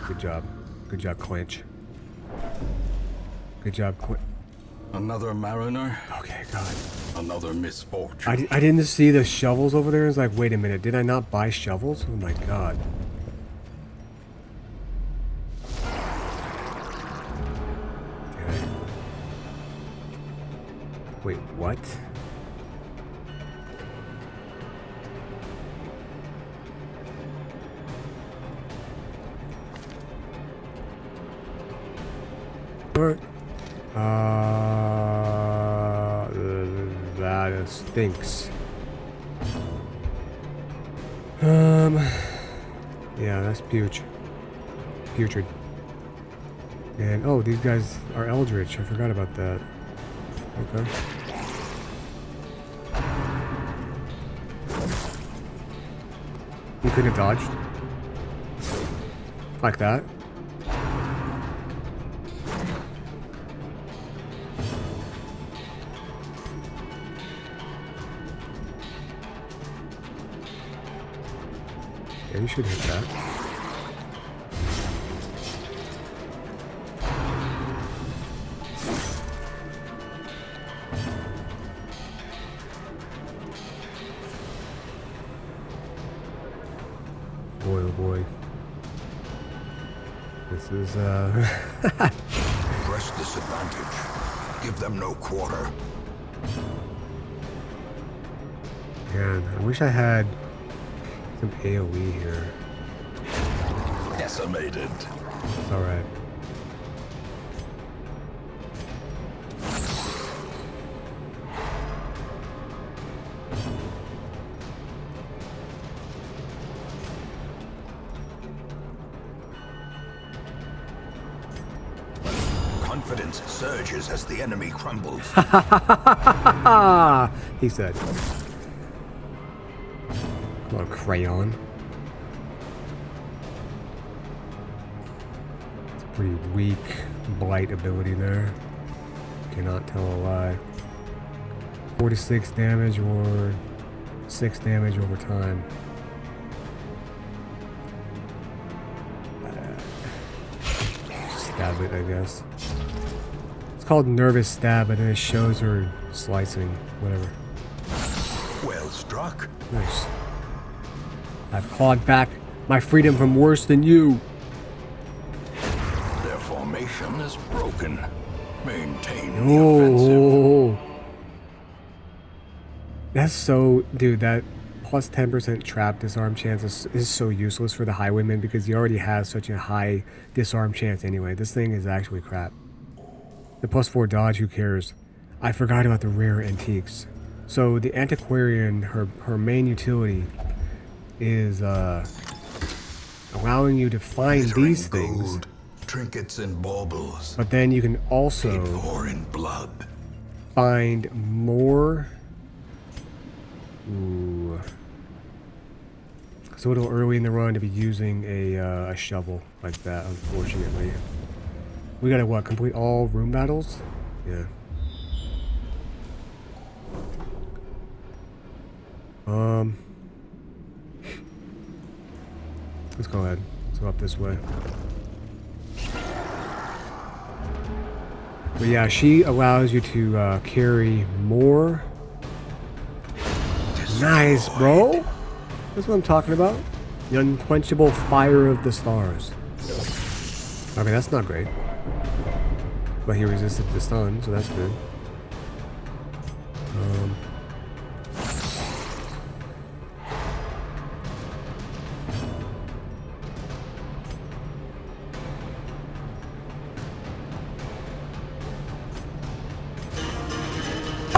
Good job. Good job, Clench. Good job, Clench. Another mariner? Okay, God. Another misfortune. I didn't see the shovels over there. It's like, wait a minute. Did I not buy shovels? Oh my God. Okay. Wait, what? What? That stinks. Yeah, that's putrid. And oh, these guys are eldritch. I forgot about that. Okay. You couldn't have dodged like that. Yeah, you should hit that. Boy, oh boy. This is, Press this advantage. Give them no quarter. Man, I wish I had some AoE here. Decimated. It's alright. confidence surges as the enemy crumbles. He said. Come on, crayon. It's a pretty weak blight ability there. Cannot tell a lie. 46 damage or 6 damage over time. Stab it, I guess. It's called nervous stab, but then it shows her slicing, whatever. Well struck. Nice. I've clawed back my freedom from worse than you. Their formation is broken. Maintain the offensive. Oh, that's so, dude. That plus 10% trap disarm chance is so useless for the highwayman because he already has such a high disarm chance anyway. This thing is actually crap. The plus 4 dodge, who cares? I forgot about the rare antiques. So the antiquarian, her main utility is allowing you to find these things. Gold, trinkets and baubles. But then you can also Paid for in blood. find more. Ooh. So it'll early in the run to be using a shovel like that, unfortunately. We gotta what? Complete all room battles? Yeah. Let's go ahead. Let's go up this way. But yeah, she allows you to carry more. Nice, bro. That's what I'm talking about. The unquenchable fire of the stars. Okay, that's not great. But he resisted the stun, so that's good.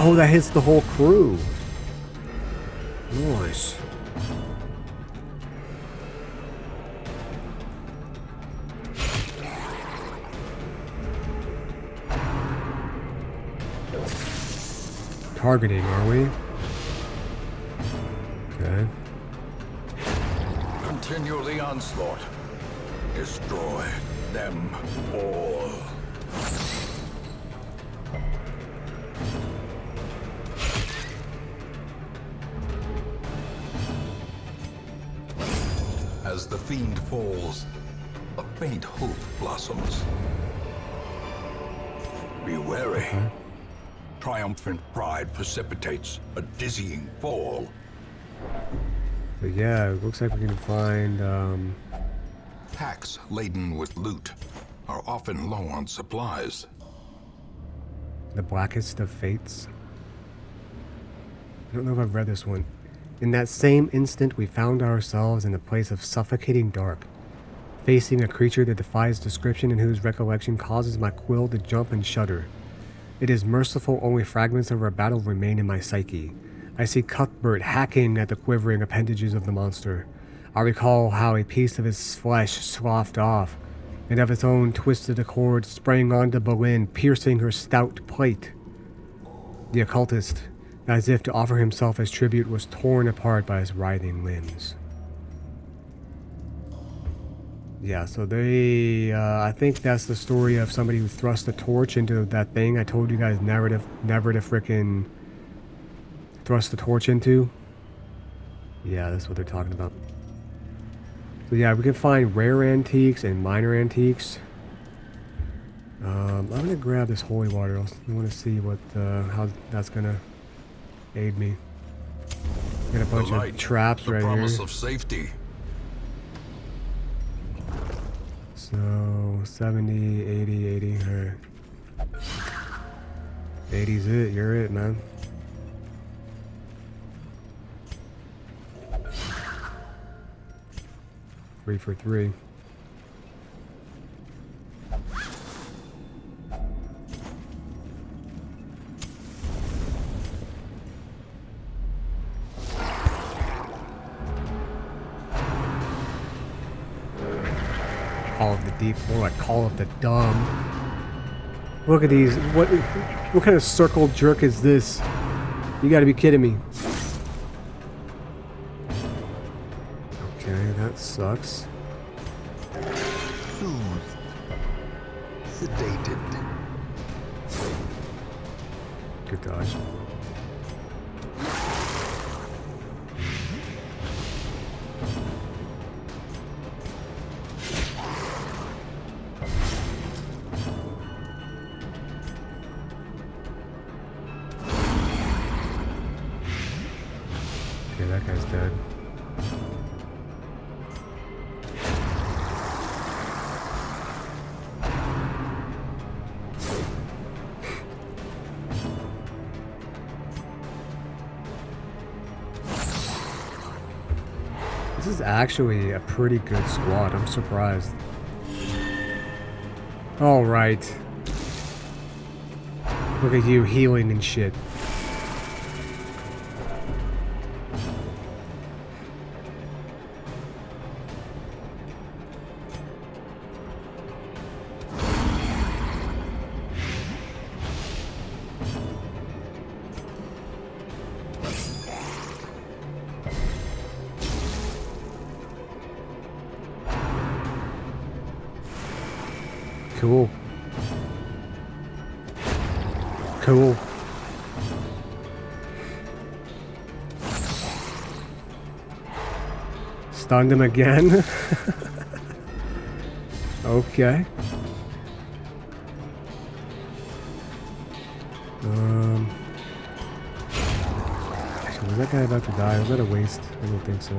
Oh, that hits the whole crew. Nice. Targeting, are we? Okay. Continue the onslaught. Destroy them all. As the fiend falls, a faint hope blossoms. Be wary. Triumphant pride precipitates a dizzying fall. But yeah, it looks like we can find, Packs laden with loot are often low on supplies. the blackest of fates. I don't know if I've read this one. In that same instant, we found ourselves in a place of suffocating dark, facing a creature that defies description and whose recollection causes my quill to jump and shudder. It is merciful only fragments of our battle remain in my psyche. I see Cuthbert hacking at the quivering appendages of the monster. I recall how a piece of his flesh sloughed off, and of its own twisted accord sprang onto Boleyn, piercing her stout plate. The occultist, as if to offer himself as tribute, was torn apart by his writhing limbs. Yeah, so they, I think that's the story of somebody who thrust a torch into that thing I told you guys never to frickin' thrust the torch into. Yeah, that's what they're talking about. So yeah, we can find rare antiques and minor antiques. I'm gonna grab this holy water. I want to see what, how that's gonna aid me. Got a bunch of traps right here. Promise of safety. So 70, 80, 80. Alright. 80's it. You're it, man. Three for three. Call of the deep, more like Call of the dumb. Look at these. What kind of circle jerk is this? You gotta be kidding me. Okay, that sucks. Soothed. Sedated. Good dodge. Okay, that guy's dead. This is actually a pretty good squad. I'm surprised. All right. Look at you healing and shit. Cool. Cool. Stunned him again. Okay. Was that guy about to die? Was that a waste? I don't think so.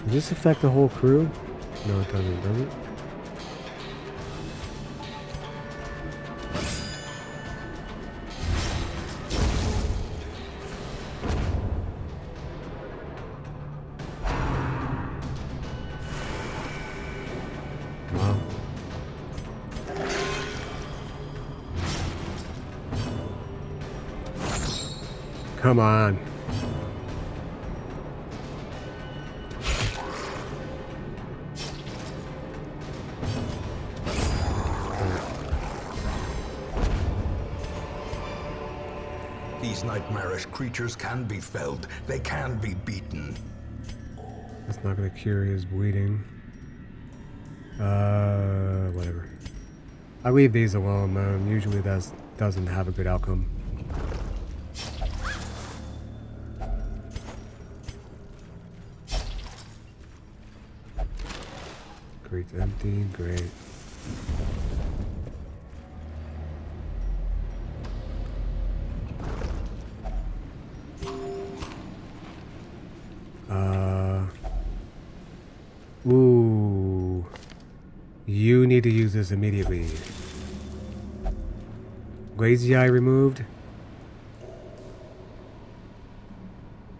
Does this affect the whole crew? No, it doesn't, does it? Wow. Come on. These nightmarish creatures can be felled. They can be beaten. That's not gonna cure his bleeding. Whatever. I leave these alone, man. Usually that doesn't have a good outcome. Crate's empty, great. Ooh. You need to use this immediately. Lazy eye removed.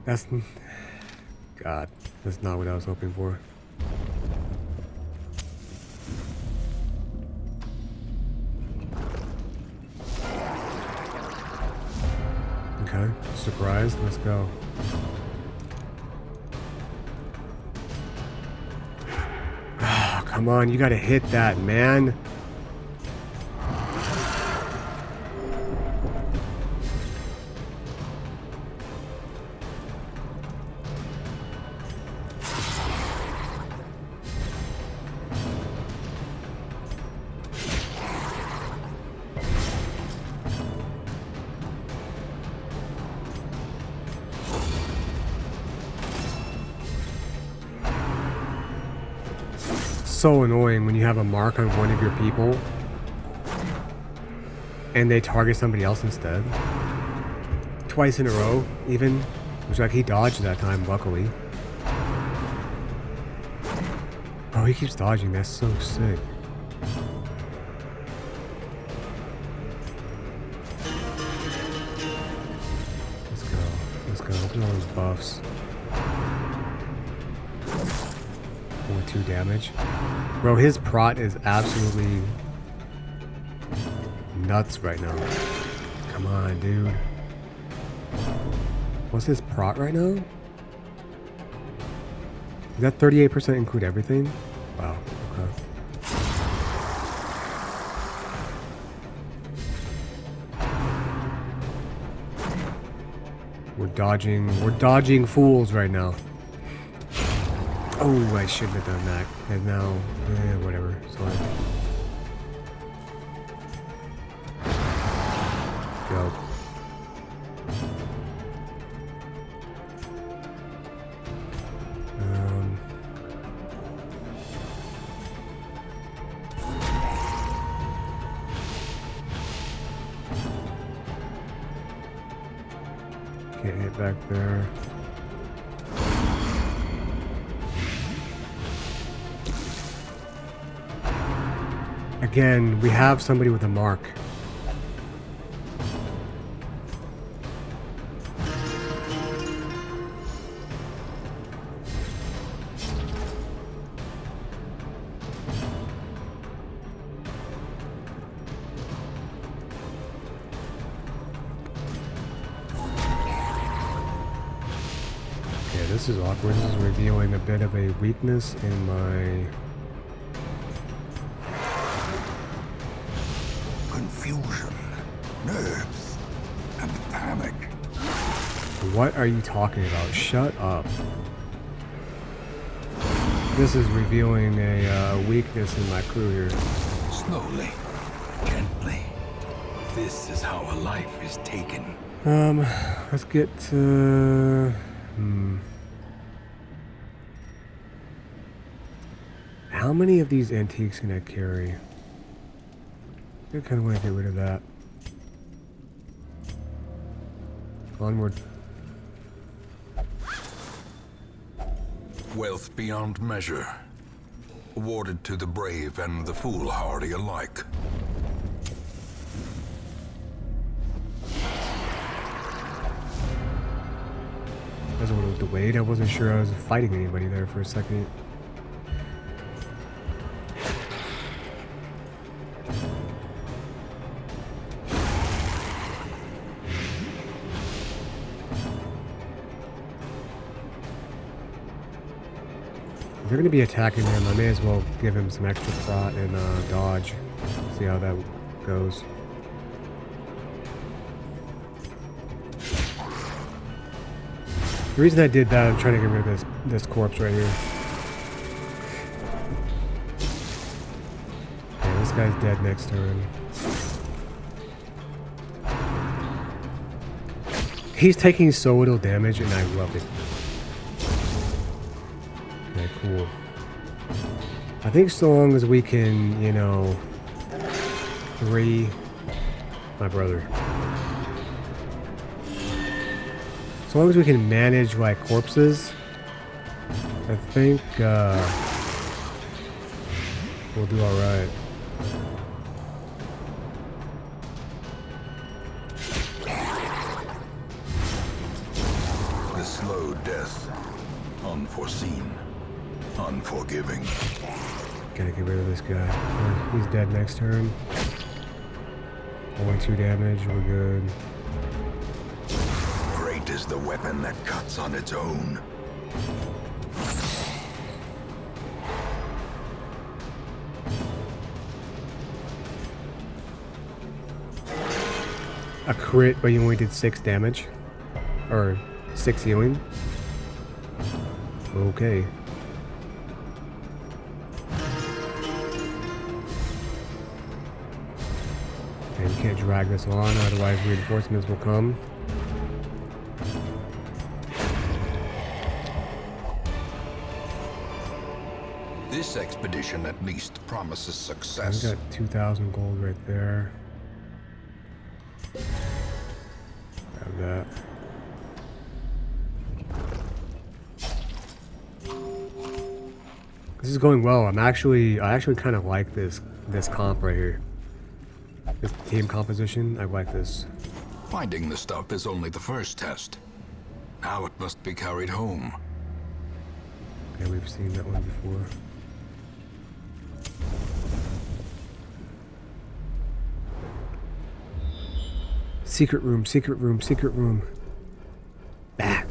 That's... God, that's not what I was hoping for. Okay, surprise, let's go. Come on, you gotta hit that, man. So annoying when you have a mark on one of your people and they target somebody else instead. Twice in a row, even. Which, like, he dodged that time, luckily. Oh, he keeps dodging. That's so sick. Let's go. Let's go. Look at all those buffs. Only 2 damage. Bro, his prot is absolutely nuts right now. Come on, dude. What's his prot right now? Does that 38% include everything? Wow, okay. We're dodging fools right now. Oh, I shouldn't have done that. And now, whatever. Sorry. Go. Can't hit back there. Again, we have somebody with a mark. Okay, this is awkward. This is revealing a bit of a weakness in my... Confusion, nerves, and panic. What are you talking about? Shut up. This is revealing a weakness in my crew here. Slowly, gently. This is how a life is taken. Let's get to... How many of these antiques can I carry? I kind of want to get rid of that. Onward. Wealth beyond measure, awarded to the brave and the foolhardy alike. That's a little delayed. I wasn't sure I was fighting anybody there for a second. If they're going to be attacking him, I may as well give him some extra prot and dodge. See how that goes. The reason I did that, I'm trying to get rid of this corpse right here. Okay, this guy's dead next turn. He's taking so little damage, and I love it. Okay, cool. I think so long as we can, you know, my brother. So long as we can manage, like, corpses, I think, we'll do alright. The slow death, unforeseen, unforgiving. Gotta get rid of this guy. He's dead next turn. Only 2 damage, we're good. Great is the weapon that cuts on its own. A crit, but you only did 6 damage. Or 6 healing. Okay. Okay, we can't drag this on, otherwise reinforcements will come. This expedition at least promises We success. got 2,000 gold right there. Grab that. This is going well. I actually kind of like this comp right here. This team composition, I like this. Finding the stuff is only the first test. Now it must be carried home. Yeah, we've seen that one before. Secret room, secret room, secret room. Bah.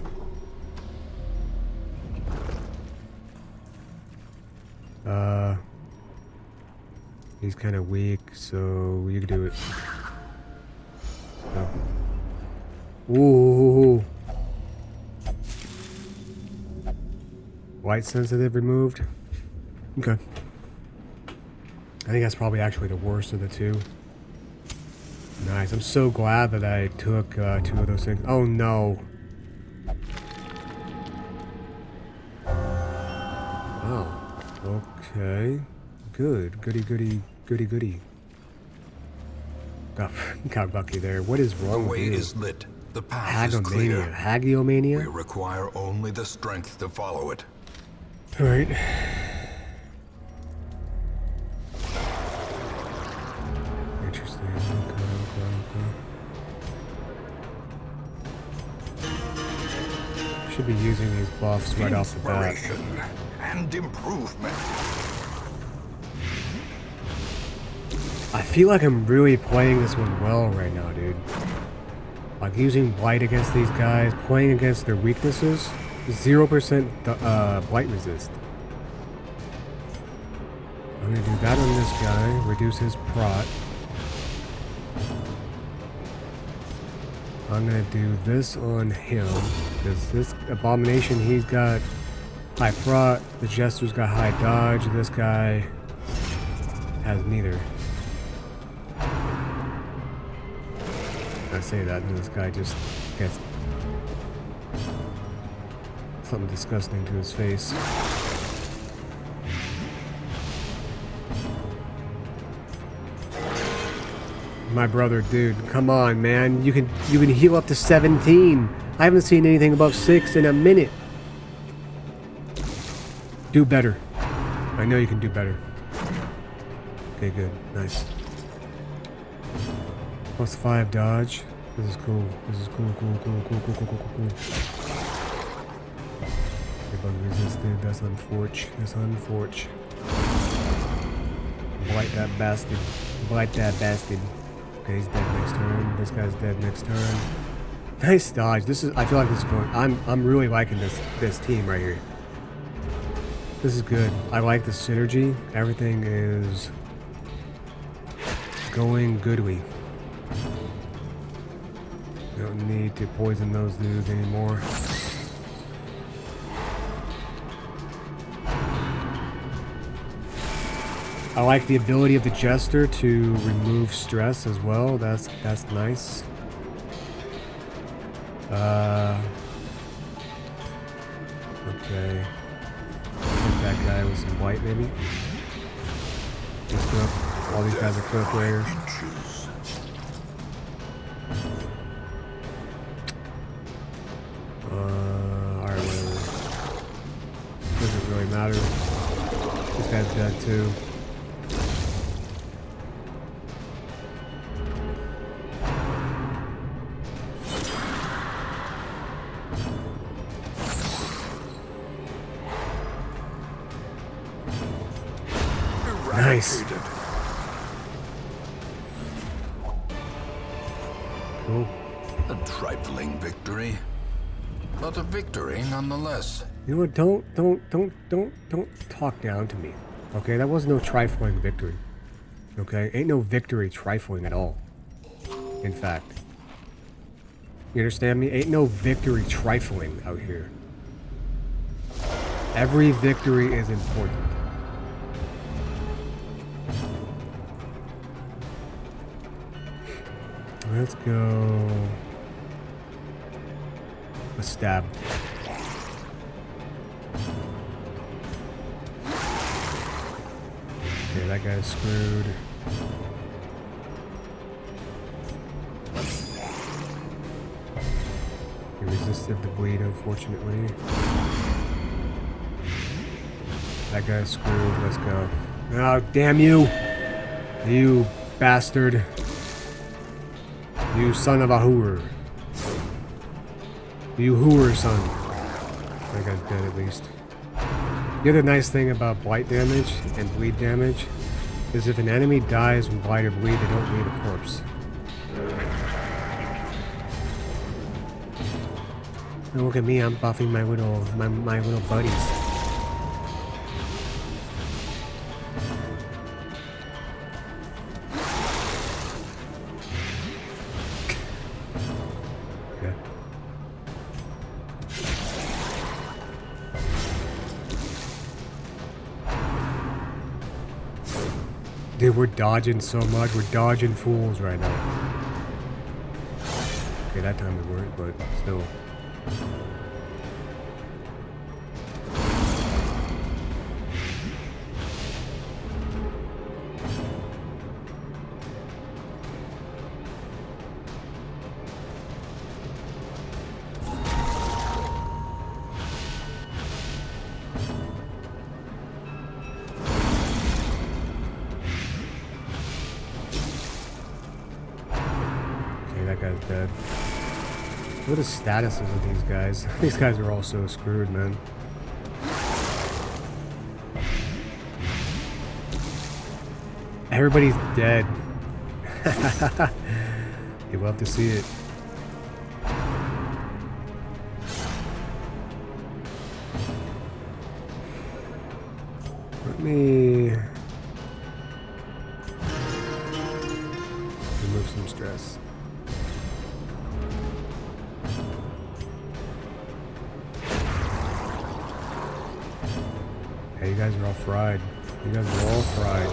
He's kind of weak, so you can do it. So. Ooh. Light sensitive removed. Okay. I think that's probably actually the worst of the two. Nice. I'm so glad that I took 2 of those things. Oh no. Oh. Okay. Good. Goody, goody, goody, goody. Got lucky there. What is The wrong with way you? is lit. The path is Hagomania. clear. We Hagiomania? require only the strength to follow it. Alright. Interesting. Okay. Should be using these buffs right off the bat. Inspiration and improvement. I feel like I'm really playing this one well right now, dude. Like using Blight against these guys, playing against their weaknesses. 0% Blight resist. I'm gonna do that on this guy, reduce his prot. I'm gonna do this on him, because this abomination, he's got high prot, the Jester's got high dodge, this guy has neither. I say that, and this guy just gets something disgusting to his face. My brother, dude, come on, man. You can heal up to 17. I haven't seen anything above 6 in a minute. Do better. I know you can do better. Okay, good. Nice. Plus 5 dodge. This is cool. This is cool. Cool. Bug resisted. That's unfortunate. That's unfortunate. Blight that bastard. Blight that bastard. Okay, he's dead next turn. This guy's dead next turn. Nice dodge. This is. I feel like this is going. I'm really liking this team right here. This is good. I like the synergy. Everything is going goodly. Don't need to poison those dudes anymore. I like the ability of the Jester to remove stress as well. That's nice. Okay. Hit that guy with some white, maybe. Let's go. All these guys are pro players. Alright, whatever. Doesn't really matter. This guy's dead too. Nice. Cool. A trifling victory, but a victory nonetheless. You know what? Don't talk down to me. Okay, that was no trifling victory. Okay, ain't no victory trifling at all. In fact, you understand me? Ain't no victory trifling out here. Every victory is important. Let's go. A stab. Okay, that guy's screwed. He resisted the bleed, unfortunately. That guy's screwed. Let's go. Oh, damn you! You bastard. You son of a hooer. You hooer son. That guy's dead at least. The other nice thing about blight damage and bleed damage is if an enemy dies from blight or bleed, they don't leave a corpse. And look at me, I'm buffing my little buddies. Dude, we're dodging so much. We're dodging fools right now. Okay, that time we weren't, but still. That guy's dead. What are the statuses of these guys? These guys are all so screwed, man. Everybody's dead. You'll love to see it. Let me remove some stress. Hey, you guys are all fried. You guys are all fried.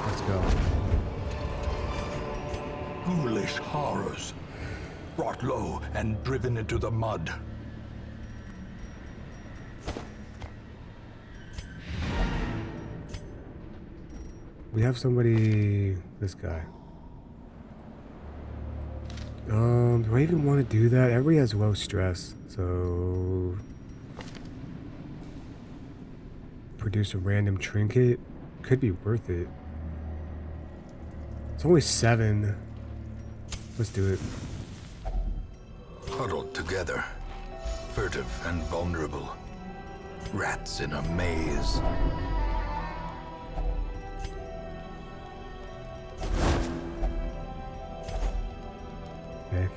Let's go. Ghoulish horrors, brought low and driven into the mud. We have somebody, this guy. Do I even want to do that? Everybody has low stress, so produce a random trinket could be worth it. It's only 7. Let's do it. Huddled together, furtive and vulnerable, rats in a maze. Okay.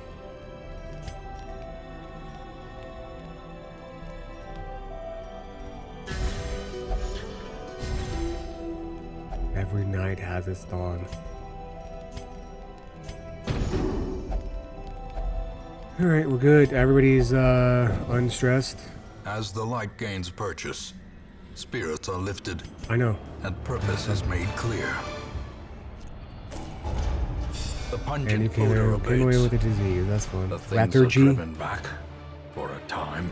Every night has its dawn. Alright, we're good. Everybody's unstressed. As the light gains purchase, spirits are lifted I know. and purpose is made clear. The And pungent you came odor away abates. with a disease. That's fun. The things are Lethargy. driven back for a time.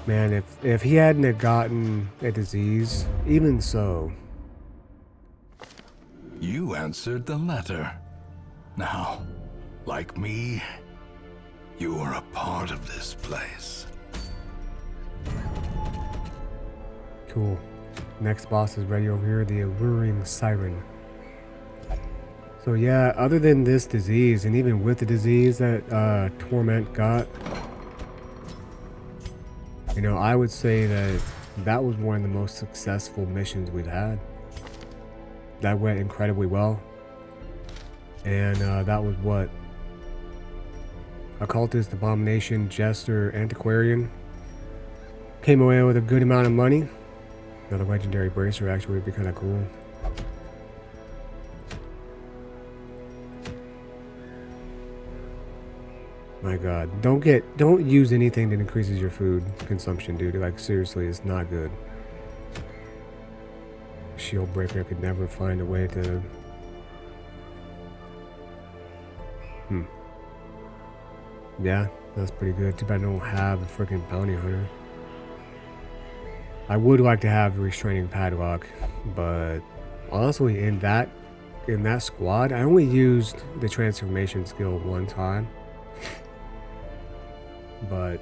Man, if he hadn't have gotten a disease, even so. You answered the letter. Now, like me, you are a part of this place. Cool. Next boss is ready over here, the alluring siren. So yeah, other than this disease, and even with the disease that Torment got, you know, I would say that that was one of the most successful missions we've had. That went incredibly well. And that was what? Occultist, Abomination, Jester, Antiquarian. Came away with a good amount of money. Another legendary bracer actually would be kind of cool. My god. Don't use anything that increases your food consumption, dude. Like, seriously, it's not good. Shield Breaker could never find a way to... Yeah, that's pretty good. Too bad I don't have a freaking bounty hunter. I would like to have a restraining padlock, but honestly, in that squad, I only used the transformation skill one time. But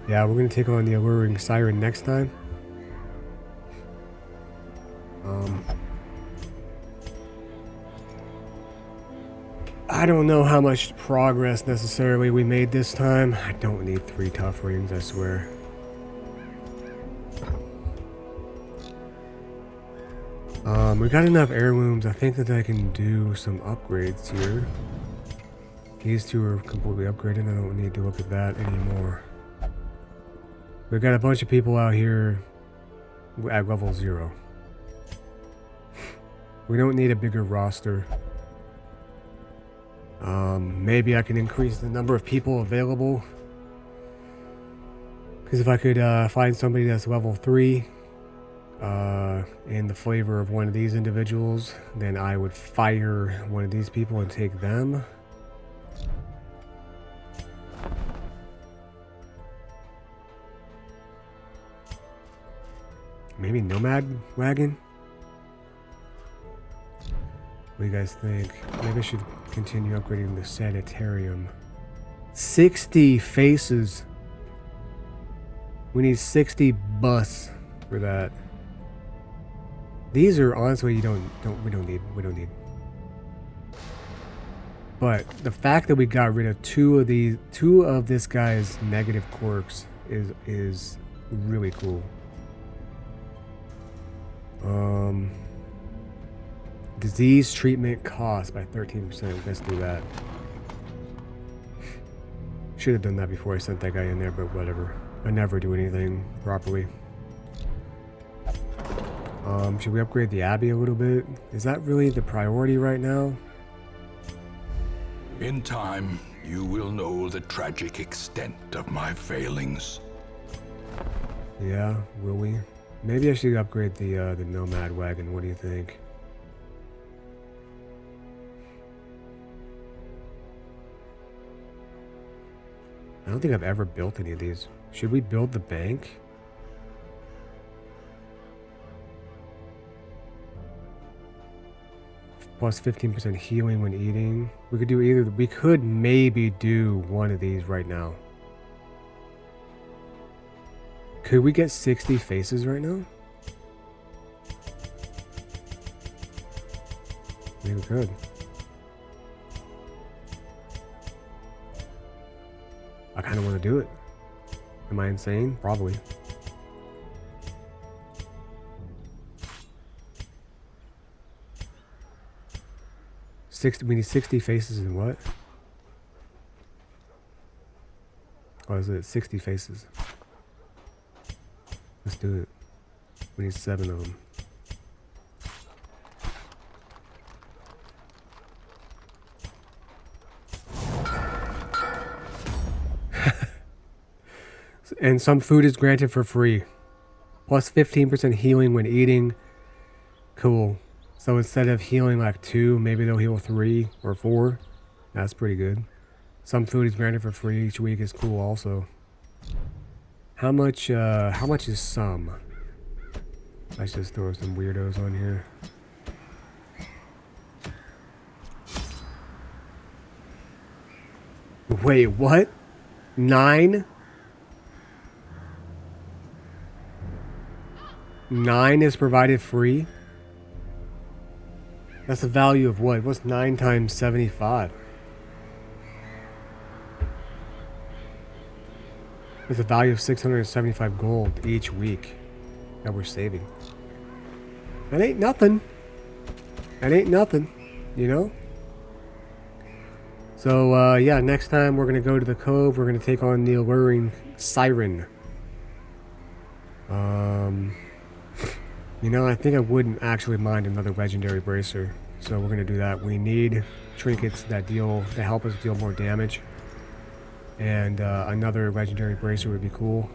yeah, we're gonna take on the alluring siren next time. I don't know how much progress necessarily we made this time. I don't need 3 tough rings, I swear. We got enough heirlooms. I think that I can do some upgrades here. These 2 are completely upgraded. I don't need to look at that anymore. We've got a bunch of people out here We're at level 0. We don't need a bigger roster. Maybe I can increase the number of people available. Because if I could find somebody that's level 3 in the flavor of one of these individuals, then I would fire one of these people and take them. Maybe Nomad Wagon? What do you guys think? Maybe I should continue upgrading the sanitarium. 60 faces. We need 60 bus for that. These are honestly we don't need. But the fact that we got rid of two of this guy's negative quirks is really cool. Disease treatment cost by 13%. Let's do that. Should have done that before I sent that guy in there, but whatever. I never do anything properly. Should we upgrade the Abbey a little bit? Is that really the priority right now? In time, you will know the tragic extent of my failings. Yeah, will we? Maybe I should upgrade the Nomad Wagon. What do you think? I don't think I've ever built any of these. Should we build the bank? Plus 15% healing when eating. We could do either. We could maybe do one of these right now. Could we get 60 faces right now? Maybe we could. I kind of want to do it. Am I insane? Probably. We need 60 faces in what? Oh, is it 60 faces? Let's do it. We need 7 of them. And some food is granted for free. Plus 15% healing when eating. Cool. So instead of healing like 2, maybe they'll heal 3 or 4. That's pretty good. Some food is granted for free each week is cool also. How much is some? Let's just throw some weirdos on here. Wait, what? 9? 9 is provided free? That's the value of what? What's 9 times 75? It's a value of 675 gold each week that we're saving. That ain't nothing. That ain't nothing, you know? So, yeah, next time we're going to go to the cove. We're going to take on the alluring siren. You know, I think I wouldn't actually mind another legendary bracer. So we're going to do that. We need trinkets that help us deal more damage. And another legendary bracer would be cool.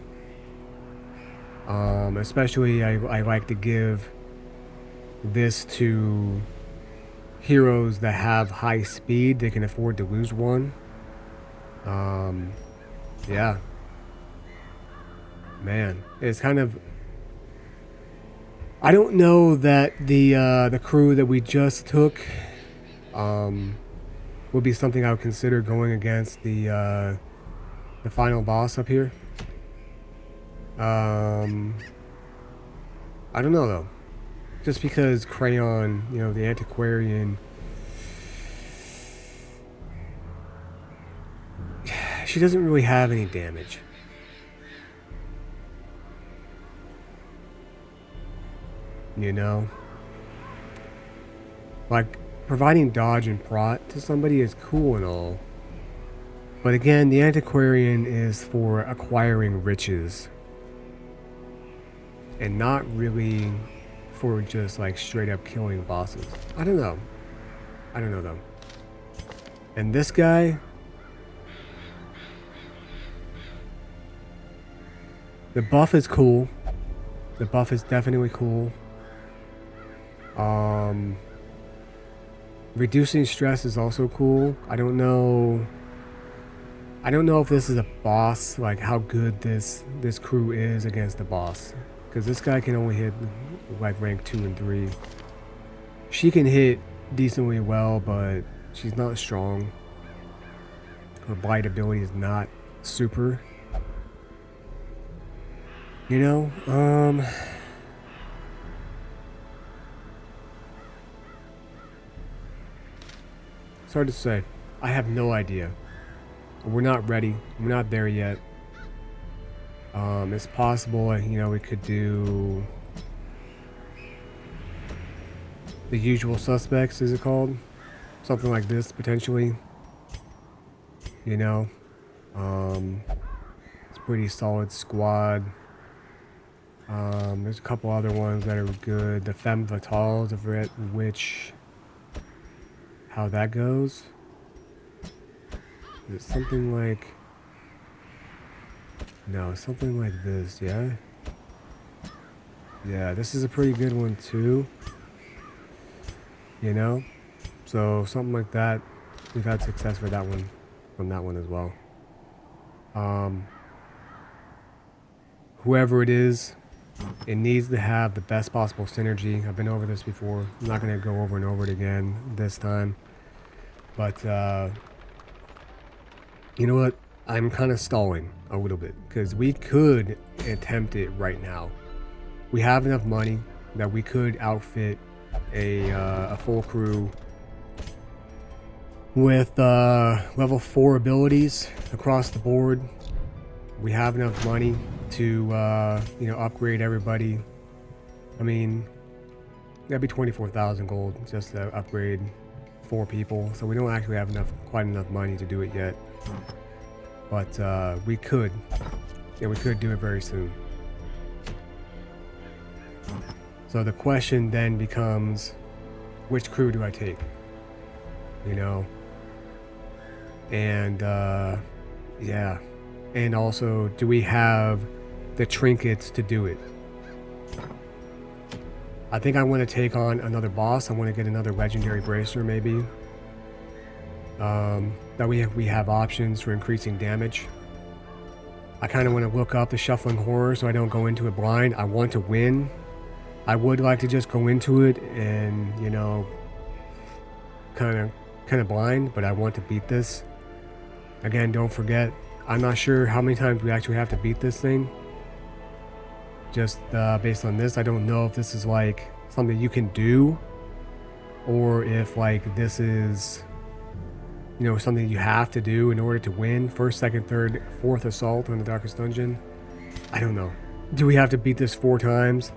Especially, I like to give this to heroes that have high speed. They can afford to lose one. Yeah. Man, it's kind of... I don't know that the crew that we just took would be something I would consider going against the final boss up here. I don't know though. Just because Crayon, you know, the antiquarian, she doesn't really have any damage. You know? Like, providing dodge and prot to somebody is cool and all. But again, the antiquarian is for acquiring riches. and not really for just like straight up killing bosses. I don't know. I don't know though. And this guy, the buff is cool. The buff is definitely cool. Reducing stress is also cool. I don't know if this is a boss, like how good this crew is against the boss. Because this guy can only hit like rank 2 and 3. She can hit decently well, but she's not strong. Her blight ability is not super. You know, it's hard to say. I have no idea. We're not ready. We're not there yet. It's possible, you know, we could do the usual suspects, is it called? Something like this, potentially. You know? It's a pretty solid squad. There's a couple other ones that are good. The Femme Fatales, of which... how that goes? Is it something like... no, something like this, yeah? Yeah, this is a pretty good one too. You know? So, something like that. We've had success for that one. From that one as well. Whoever it is, it needs to have the best possible synergy. I've been over this before. I'm not going to go over and over it again this time. But, you know what? I'm kind of stalling a little bit because we could attempt it right now. We have enough money that we could outfit a full crew with level 4 abilities across the board. We have enough money to you know, upgrade everybody. I mean, that'd be 24,000 gold just to upgrade 4 people. So we don't actually have quite enough money to do it yet. But we could, and we could do it very soon. So the question then becomes, which crew do I take? You know? And yeah. And also, do we have the trinkets to do it? I think I want to take on another boss. I want to get another legendary bracer, maybe. That we have options for increasing damage. I kind of want to look up the shuffling horror so I don't go into it blind. I want to win. I would like to just go into it and, you know, kind of blind, but I want to beat this. Again, don't forget, I'm not sure how many times we actually have to beat this thing. Just based on this, I don't know if this is like something you can do, or if like this is, you know, something you have to do in order to win. First, second, third, fourth assault on the Darkest Dungeon. I don't know. Do we have to beat this 4 times?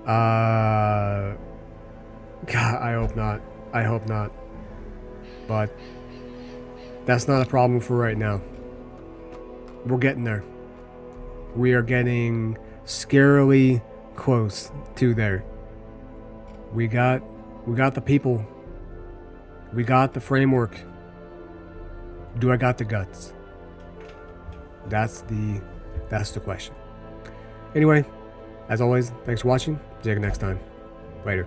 God, I hope not. I hope not. But that's not a problem for right now. We're getting there. We are getting scarily close to there. We got the people. We got the framework. Do I got the guts? That's the question. Anyway, as always, thanks for watching. See you next time. Later.